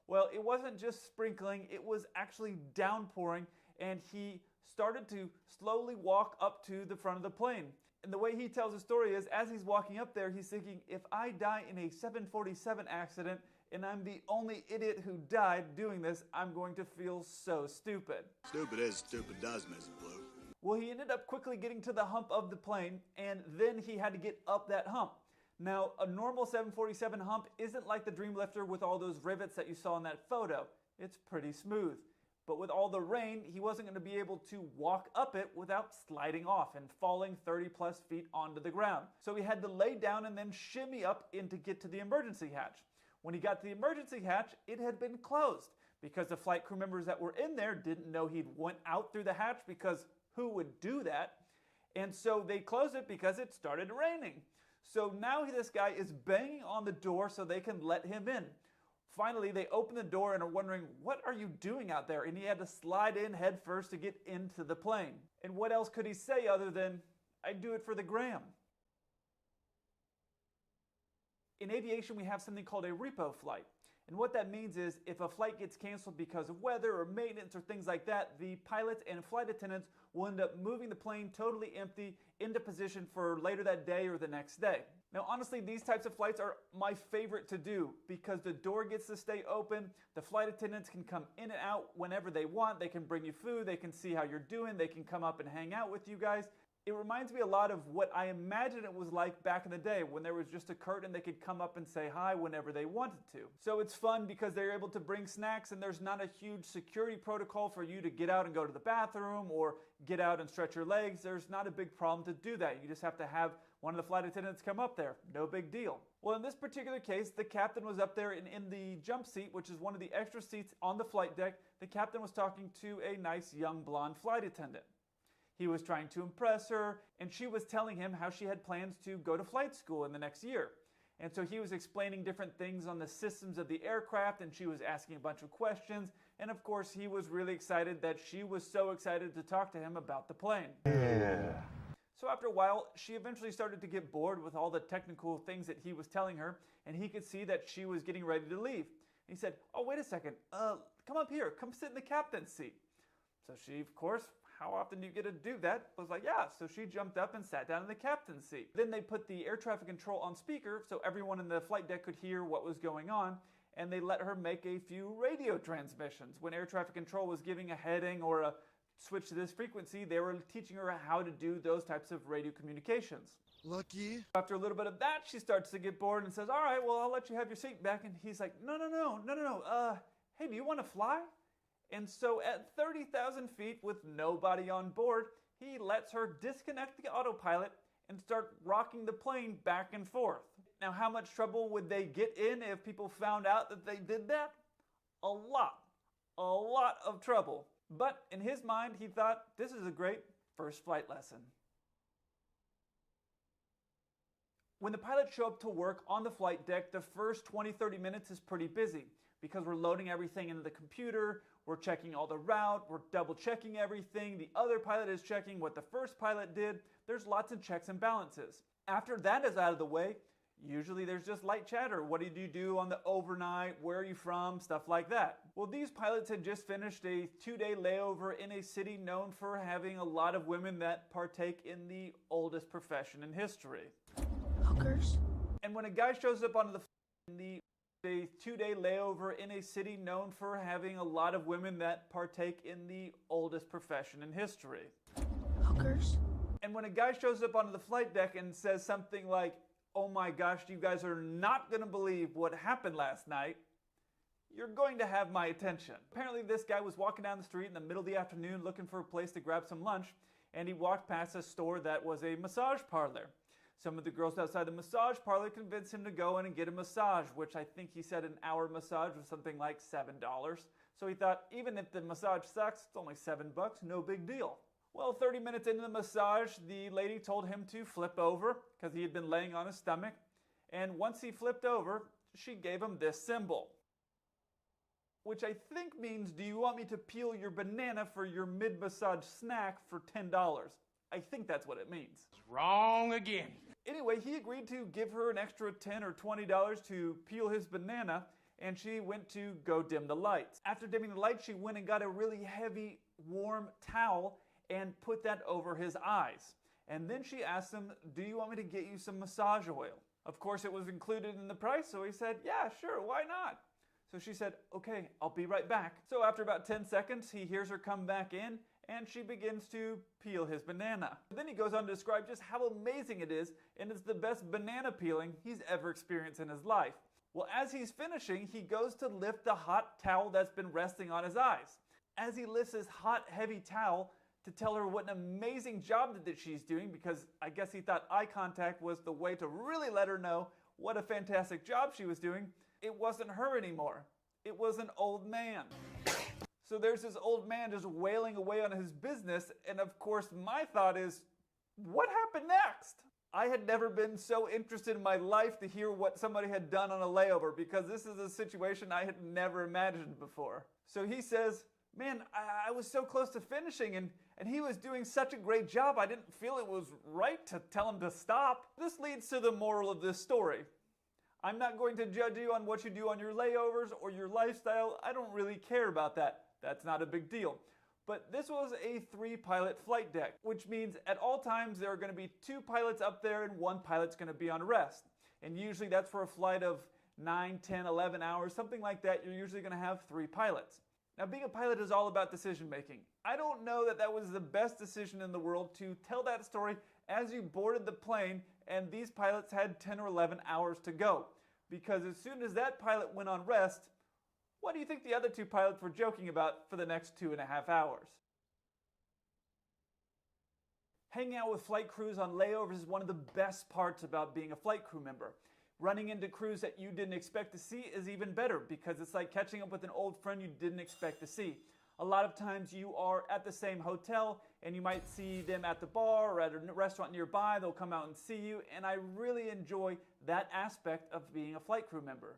Well, it wasn't just sprinkling, it was actually downpouring, and he started to slowly walk up to the front of the plane. And the way he tells the story is, as he's walking up there, he's thinking, if I die in a 747 accident and I'm the only idiot who died doing this, I'm going to feel so stupid. Stupid is, stupid does, Mrs. Blue. Well, he ended up quickly getting to the hump of the plane, and then he had to get up that hump. Now, a normal 747 hump isn't like the Dreamlifter with all those rivets that you saw in that photo. It's pretty smooth. But with all the rain, he wasn't going to be able to walk up it without sliding off and falling 30 plus feet onto the ground. So he had to lay down and then shimmy up in to get to the emergency hatch. When he got to the emergency hatch, it had been closed because the flight crew members that were in there didn't know he'd went out through the hatch, because who would do that? And so they closed it because it started raining. So now this guy is banging on the door so they can let him in. Finally, they open the door and are wondering, what are you doing out there? And he had to slide in head first to get into the plane. And what else could he say other than, I do it for the gram? In aviation, we have something called a repo flight. And what that means is, if a flight gets canceled because of weather or maintenance or things like that, the pilots and flight attendants will end up moving the plane totally empty into position for later that day or the next day. Now, honestly, these types of flights are my favorite to do because the door gets to stay open. The flight attendants can come in and out whenever they want. They can bring you food. They can see how you're doing. They can come up and hang out with you guys. It reminds me a lot of what I imagine it was like back in the day when there was just a curtain. They could come up and say hi whenever they wanted to. So it's fun because they're able to bring snacks and there's not a huge security protocol for you to get out and go to the bathroom or get out and stretch your legs. There's not a big problem to do that. You just have to have one of the flight attendants come up there. No big deal. Well, in this particular case, the captain was up there in the jump seat, which is one of the extra seats on the flight deck. The captain was talking to a nice young blonde flight attendant. He was trying to impress her, and she was telling him how she had plans to go to flight school in the next year. And so he was explaining different things on the systems of the aircraft, and she was asking a bunch of questions. And of course, he was really excited that she was so excited to talk to him about the plane. Yeah. So after a while, she eventually started to get bored with all the technical things that he was telling her, and he could see that she was getting ready to leave. He said, "Oh, wait a second, come up here, come sit in the captain's seat." So she, of course, how often do you get to do that? Was like, yeah. So she jumped up and sat down in the captain's seat. Then they put the air traffic control on speaker so everyone in the flight deck could hear what was going on, and they let her make a few radio transmissions. When air traffic control was giving a heading or a switch to this frequency, they were teaching her how to do those types of radio communications. Lucky. After a little bit of that, she starts to get bored and says, "All right, well, I'll let you have your seat back." And he's like, No. Hey, do you want to fly? And so at 30,000 feet with nobody on board, he lets her disconnect the autopilot and start rocking the plane back and forth. Now, how much trouble would they get in if people found out that they did that? A lot of trouble. But in his mind, he thought, this is a great first flight lesson. When the pilots show up to work on the flight deck, the first 20-30 minutes is pretty busy because we're loading everything into the computer, we're checking all the route, we're double checking everything, the other pilot is checking what the first pilot did. There's lots of checks and balances. After that is out of the way, usually there's just light chatter. What did you do on the overnight? Where are you from? Stuff like that. Well, these pilots had just finished a 2-day layover in a city known for having a lot of women that partake in the oldest profession in history. Hookers? And when a guy shows up onto a 2-day layover in a city known for having a lot of women that partake in the oldest profession in history. Hookers? And when a guy shows up onto the flight deck and says something like, "Oh my gosh, you guys are not going to believe what happened last night," you're going to have my attention. Apparently this guy was walking down the street in the middle of the afternoon looking for a place to grab some lunch, and he walked past a store that was a massage parlor. Some of the girls outside the massage parlor convinced him to go in and get a massage, which I think he said an hour massage was something like $7. So he thought, even if the massage sucks, it's only $7, no big deal. Well, 30 minutes into the massage, the lady told him to flip over because he had been laying on his stomach. And once he flipped over, she gave him this symbol, which I think means, "Do you want me to peel your banana for your mid-massage snack for $10? I think that's what it means. Wrong again. Anyway, he agreed to give her an extra $10 or $20 to peel his banana, and she went to go dim the lights. After dimming the lights, she went and got a really heavy, warm towel and put that over his eyes. And then she asked him, "Do you want me to get you some massage oil?" Of course, it was included in the price, so he said, "Yeah, sure, why not?" So she said, "Okay, I'll be right back." So after about 10 seconds, he hears her come back in, and she begins to peel his banana. Then he goes on to describe just how amazing it is, and it's the best banana peeling he's ever experienced in his life. Well, as he's finishing, he goes to lift the hot towel that's been resting on his eyes. As he lifts his hot, heavy towel to tell her what an amazing job that she's doing, because I guess he thought eye contact was the way to really let her know what a fantastic job she was doing, it wasn't her anymore. It was an old man. So there's this old man just wailing away on his business, and of course my thought is, what happened next? I had never been so interested in my life to hear what somebody had done on a layover, because this is a situation I had never imagined before. So he says, "Man, I was so close to finishing, and he was doing such a great job, I didn't feel it was right to tell him to stop." This leads to the moral of this story. I'm not going to judge you on what you do on your layovers or your lifestyle. I don't really care about that. That's not a big deal. But this was a 3-pilot flight deck, which means at all times there are going to be 2 pilots up there and 1 pilot's going to be on rest. And usually that's for a flight of 9, 10, 11 hours, something like that. You're usually going to have 3 pilots. Now, being a pilot is all about decision making. I don't know that that was the best decision in the world to tell that story as you boarded the plane and these pilots had 10 or 11 hours to go. Because as soon as that pilot went on rest, what do you think the other 2 pilots were joking about for the next 2.5 hours? Hanging out with flight crews on layovers is one of the best parts about being a flight crew member. Running into crews that you didn't expect to see is even better because it's like catching up with an old friend you didn't expect to see. A lot of times you are at the same hotel and you might see them at the bar or at a restaurant nearby. They'll come out and see you, and I really enjoy that aspect of being a flight crew member.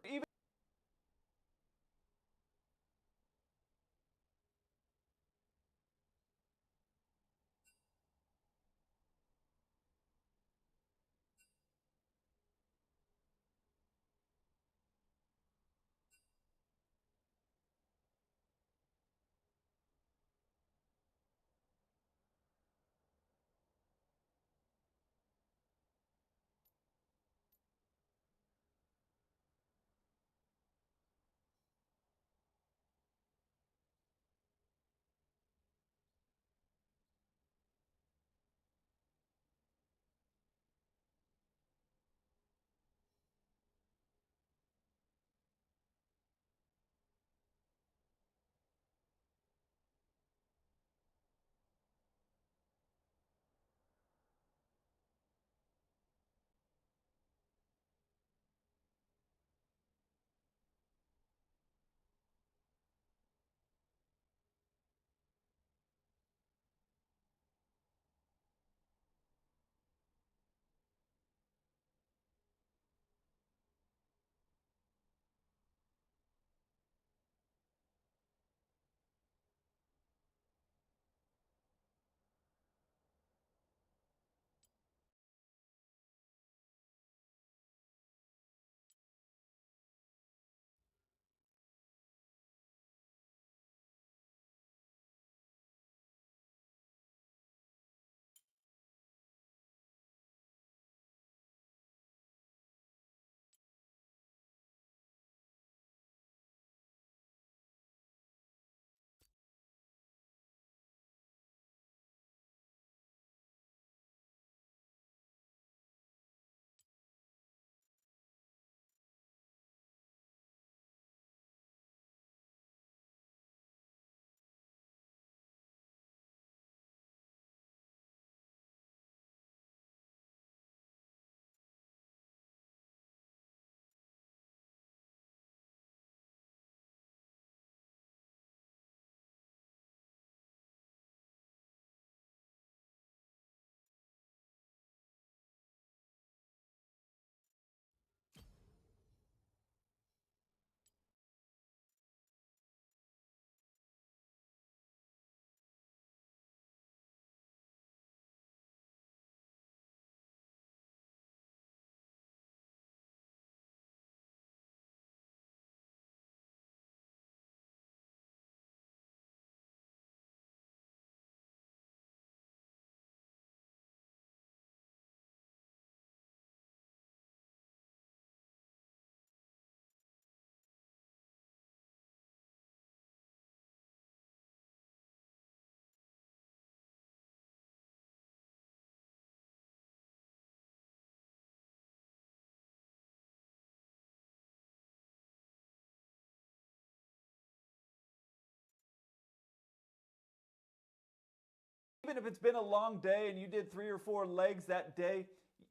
Even if it's been a long day and you did 3 or 4 legs that day,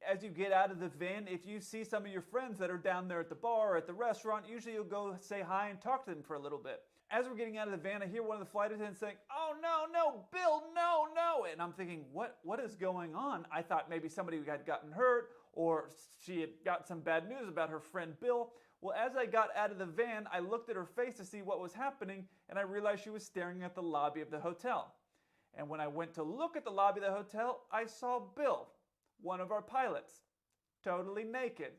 as you get out of the van, if you see some of your friends that are down there at the bar or at the restaurant, usually you'll go say hi and talk to them for a little bit. As we're getting out of the van, I hear one of the flight attendants saying, "Oh, no, Bill, no." And I'm thinking, what is going on? I thought maybe somebody had gotten hurt or she had got some bad news about her friend Bill. Well, as I got out of the van, I looked at her face to see what was happening, and I realized she was staring at the lobby of the hotel. And when I went to look at the lobby of the hotel, I saw Bill, one of our pilots, totally naked,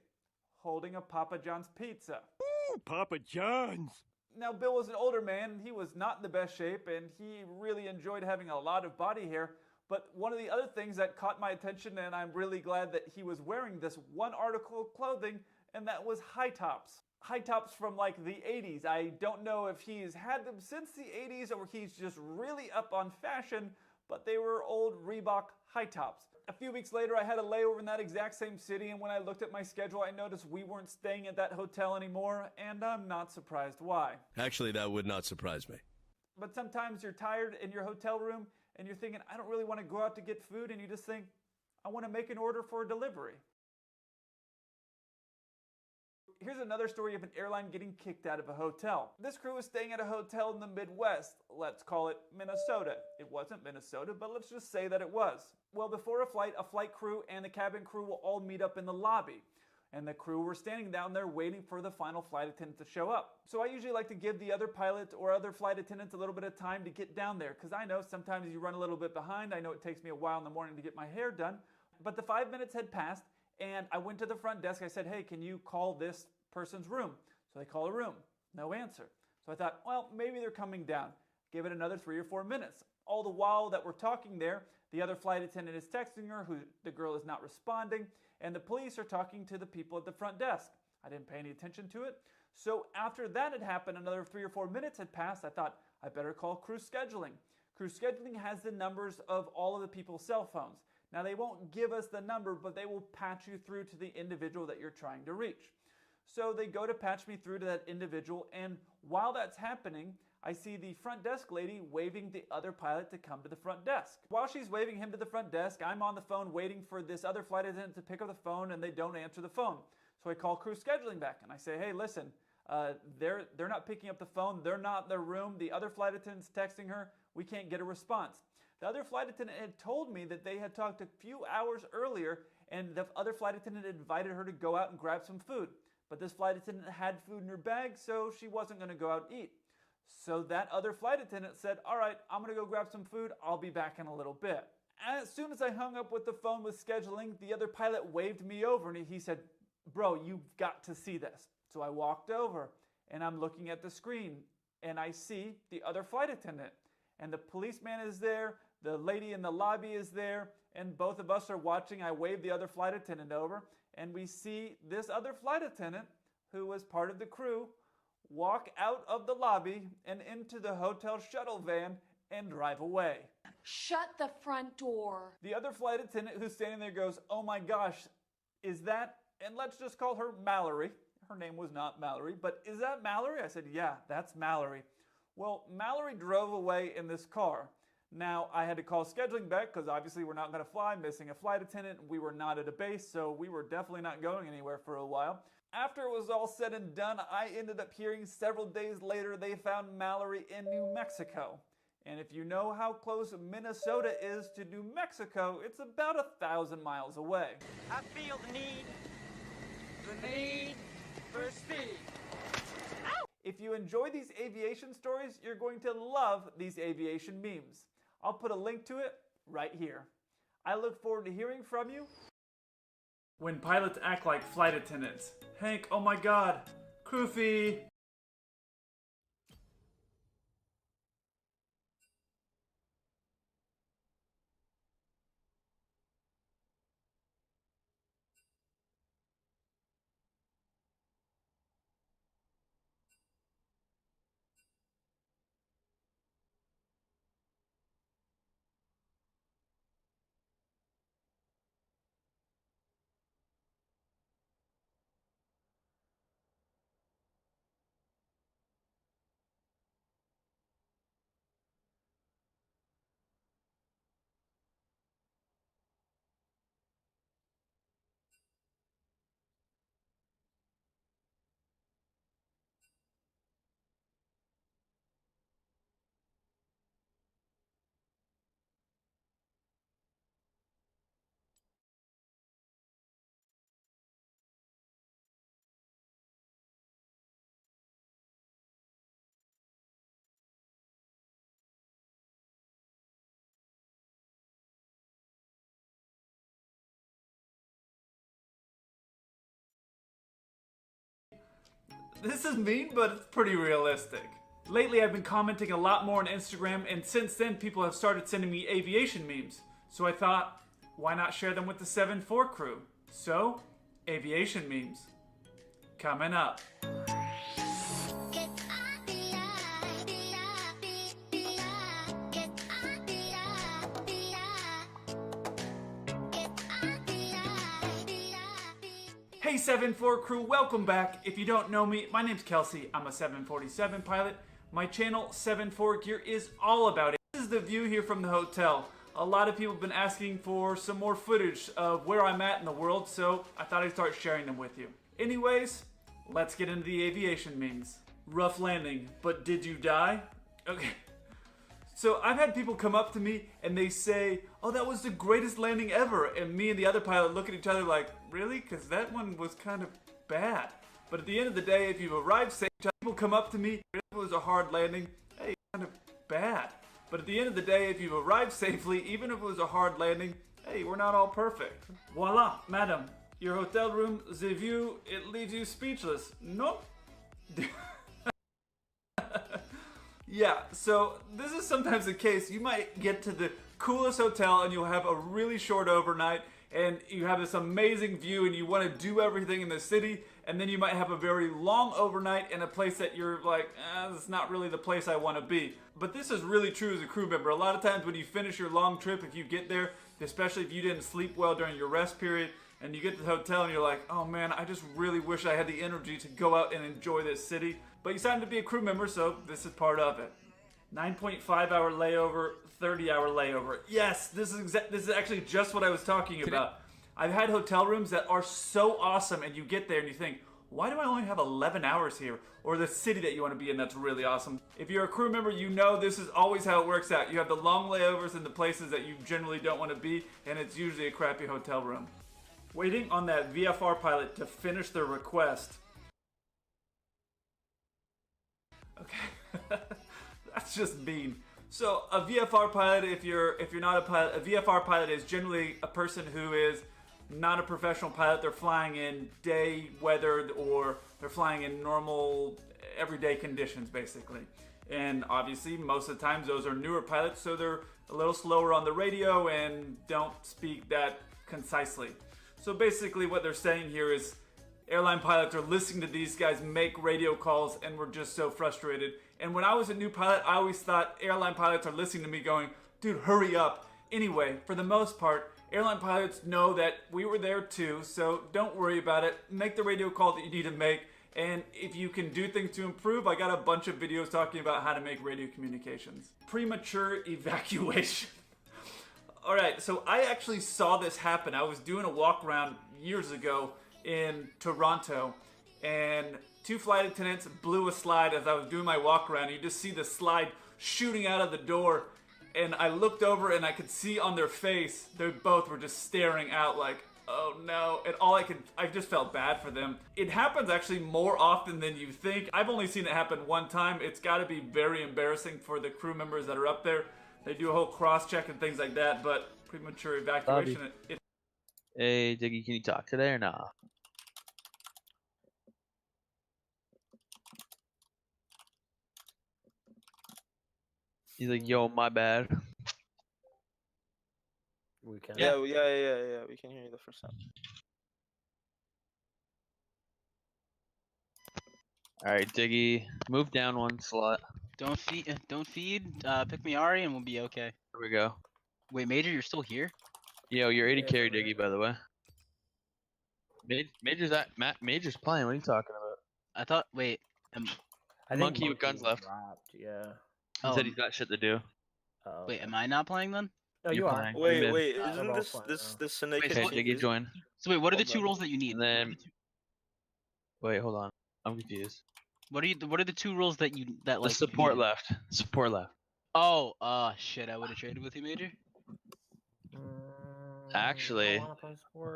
holding a Papa John's pizza. Ooh, Papa John's! Now, Bill was an older man, he was not in the best shape, and he really enjoyed having a lot of body hair. But one of the other things that caught my attention, and I'm really glad that he was wearing this one article of clothing, and that was high tops. High tops from like the 80s. I don't know if he's had them since the 80s or he's just really up on fashion, but they were old Reebok high tops. A few weeks later, I had a layover in that exact same city, and when I looked at my schedule, I noticed we weren't staying at that hotel anymore, and I'm not surprised why. Actually, that would not surprise me. But sometimes you're tired in your hotel room, and you're thinking, I don't really want to go out to get food, and you just think, I want to make an order for a delivery. Here's another story of an airline getting kicked out of a hotel. This crew was staying at a hotel in the Midwest. Let's call it Minnesota. It wasn't Minnesota, but let's just say that it was. Well, before a flight crew and the cabin crew will all meet up in the lobby. And the crew were standing down there waiting for the final flight attendant to show up. So I usually like to give the other pilot or other flight attendants a little bit of time to get down there, because I know sometimes you run a little bit behind. I know it takes me a while in the morning to get my hair done. But the 5 minutes had passed, and I went to the front desk. I said, hey, can you call this person's room? So they call a room. No answer. So I thought, well, maybe they're coming down. Give it another 3 or 4 minutes. All the while that we're talking there, the other flight attendant is texting her, who the girl is not responding, and the police are talking to the people at the front desk. I didn't pay any attention to it. So after that had happened, another 3 or 4 minutes had passed. I thought, I better call crew scheduling. Crew scheduling has the numbers of all of the people's cell phones. Now, they won't give us the number, but they will patch you through to the individual that you're trying to reach. So they go to patch me through to that individual, and while that's happening, I see the front desk lady waving the other pilot to come to the front desk. While she's waving him to the front desk, I'm on the phone waiting for this other flight attendant to pick up the phone, and they don't answer the phone. So I call crew scheduling back, and I say, hey, listen, they're not picking up the phone. They're not in their room. The other flight attendant's texting her. We can't get a response. The other flight attendant had told me that they had talked a few hours earlier, and the other flight attendant had invited her to go out and grab some food. But this flight attendant had food in her bag, so she wasn't going to go out and eat. So that other flight attendant said, all right, I'm going to go grab some food. I'll be back in a little bit. As soon as I hung up with the phone with scheduling, the other pilot waved me over, and he said, bro, you've got to see this. So I walked over, and I'm looking at the screen, and I see the other flight attendant. And the policeman is there, the lady in the lobby is there, and both of us are watching. I wave the other flight attendant over, and we see this other flight attendant, who was part of the crew, walk out of the lobby and into the hotel shuttle van and drive away. Shut the front door. The other flight attendant who's standing there goes, oh my gosh, is that, and let's just call her Mallory. Her name was not Mallory, but is that Mallory? I said, yeah, that's Mallory. Well, Mallory drove away in this car. Now, I had to call scheduling back because obviously we're not going to fly, missing a flight attendant. We were not at a base, so we were definitely not going anywhere for a while. After it was all said and done, I ended up hearing several days later they found Mallory in New Mexico. And if you know how close Minnesota is to New Mexico, it's about 1,000 miles away. I feel the need for speed. If you enjoy these aviation stories, you're going to love these aviation memes. I'll put a link to it right here. I look forward to hearing from you. When pilots act like flight attendants. Hank, oh my god. Kroofy. this is mean, but it's pretty realistic. Lately, I've been commenting a lot more on Instagram, and since then, people have started sending me aviation memes. So I thought, why not share them with the 7-4 crew? So, aviation memes. Coming up. Hey 7-4 crew, welcome back. If you don't know me, my name's Kelsey. I'm a 747 pilot. My channel, 7-4 Gear, is all about it. This is the view here from the hotel. A lot of people have been asking for some more footage of where I'm at in the world, so I thought I'd start sharing them with you. Anyways, let's get into the aviation memes. Rough landing, but did you die? Okay. So I've had people come up to me and they say, oh, that was the greatest landing ever. And me and the other pilot look at each other like, really? Because that one was kind of bad. But at the end of the day, if you've arrived safe, people come up to me, if it was a hard landing, hey, kind of bad. But at the end of the day, if you've arrived safely, even if it was a hard landing, hey, we're not all perfect. Voila, madam. Your hotel room, the view, it leaves you speechless. No? Yeah, so this is sometimes the case. You might get to the coolest hotel and you'll have a really short overnight and you have this amazing view and you want to do everything in the city, and then you might have a very long overnight in a place that you're like, this is not really the place I want to be. But this is really true as a crew member. A lot of times when you finish your long trip, if you get there, especially if you didn't sleep well during your rest period, and you get to the hotel and you're like, oh man, I just really wish I had the energy to go out and enjoy this city. But you signed to be a crew member, so this is part of it. 9.5 hour layover, 30 hour layover. Yes, this is actually just what I was talking about. I've had hotel rooms that are so awesome and you get there and you think, why do I only have 11 hours here? Or the city that you want to be in that's really awesome. If you're a crew member, you know this is always how it works out. You have the long layovers in the places that you generally don't want to be, and it's usually a crappy hotel room. Waiting on that VFR pilot to finish their request. Okay, that's just mean. So a VFR pilot, if you're not a pilot, a VFR pilot is generally a person who is not a professional pilot. They're flying in day weathered, or they're flying in normal everyday conditions basically. And obviously most of the times those are newer pilots, so they're a little slower on the radio and don't speak that concisely. So basically what they're saying here is airline pilots are listening to these guys make radio calls and we're just so frustrated. And when I was a new pilot, I always thought airline pilots are listening to me going, dude, hurry up. Anyway, for the most part, airline pilots know that we were there too, so don't worry about it. Make the radio call that you need to make. And if you can do things to improve, I got a bunch of videos talking about how to make radio communications. Premature evacuation. Alright, so I actually saw this happen. I was doing a walk around years ago in Toronto, and two flight attendants blew a slide as I was doing my walk around. You just see the slide shooting out of the door, and I looked over and I could see on their face, they both were just staring out like, oh no, and I just felt bad for them. It happens actually more often than you think. I've only seen it happen one time. It's gotta be very embarrassing for the crew members that are up there. They do a whole cross-check and things like that, but premature evacuation... Hey, Diggy, can you talk today or nah? He's like, yo, my bad. We can. Yeah, we can hear you the first time. Alright, Diggy, move down one slot. Don't feed, pick me Ari and we'll be okay. Here we go. Wait, Major, you're still here? Yo, you're 80 carry, Diggy, by the way. Major's playing, what are you talking about? I thought, wait. Monkey with guns left. Yeah. He said he's got shit to do. Wait, am I not playing then? No, you are. Wait, isn't this Snake? Okay, Diggy, join. So wait, what are the two roles that you need? And then... Wait, hold on. I'm confused. What are the two roles that like the support left. Support left. Oh, shit! I would have traded with you, Major. Actually,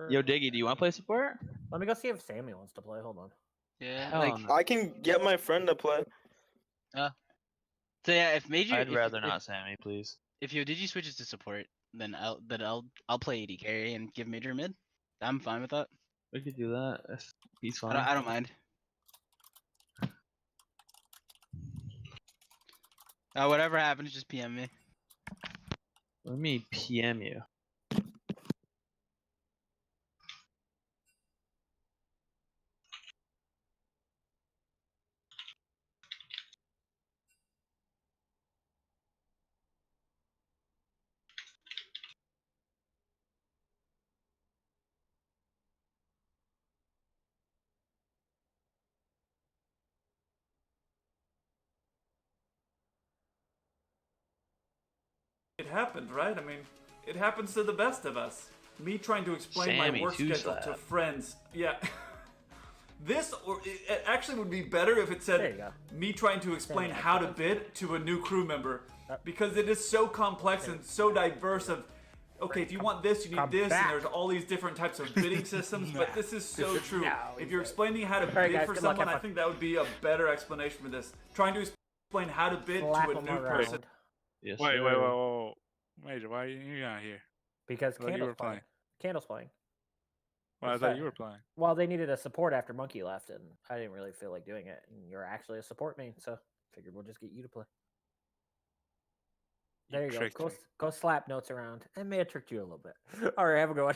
yo, Diggy, do you want to play support? Let me go see if Sammy wants to play. Hold on. Yeah, I can get my friend to play. So yeah, if Major, I'd rather not Sammy, please. If Digi switches to support, then I'll play AD carry and give Major mid. I'm fine with that. We could do that. He's fine. I don't mind. Whatever happens, just PM me. Let me PM you. It happened, right? I mean, it happens to the best of us. Me trying to explain Sammy my work schedule Two-Slap. to friends. Yeah. This, or it actually would be better if it said me trying to explain how to bid to a new crew member. Because it is so complex and so diverse of, okay, if you want this, you need this, and there's all these different types of bidding systems, but this is so true. If you're explaining how to bid guys, for good luck, someone, have I fun. think that would be a better explanation for this. Trying to explain how to bid Slap to a them new around. person. Yes, Wait, sir. Major, why are you not here? Because I thought you were Candle's playing. Candle's playing. Well, I What's thought that? you were playing. Well, they needed a support after Monkey left, and I didn't really feel like doing it. And you're actually a support main, so figured we'll just get you to play. There you go. tricked me. Go slap notes around. I may have tricked you a little bit. All right, have a good one.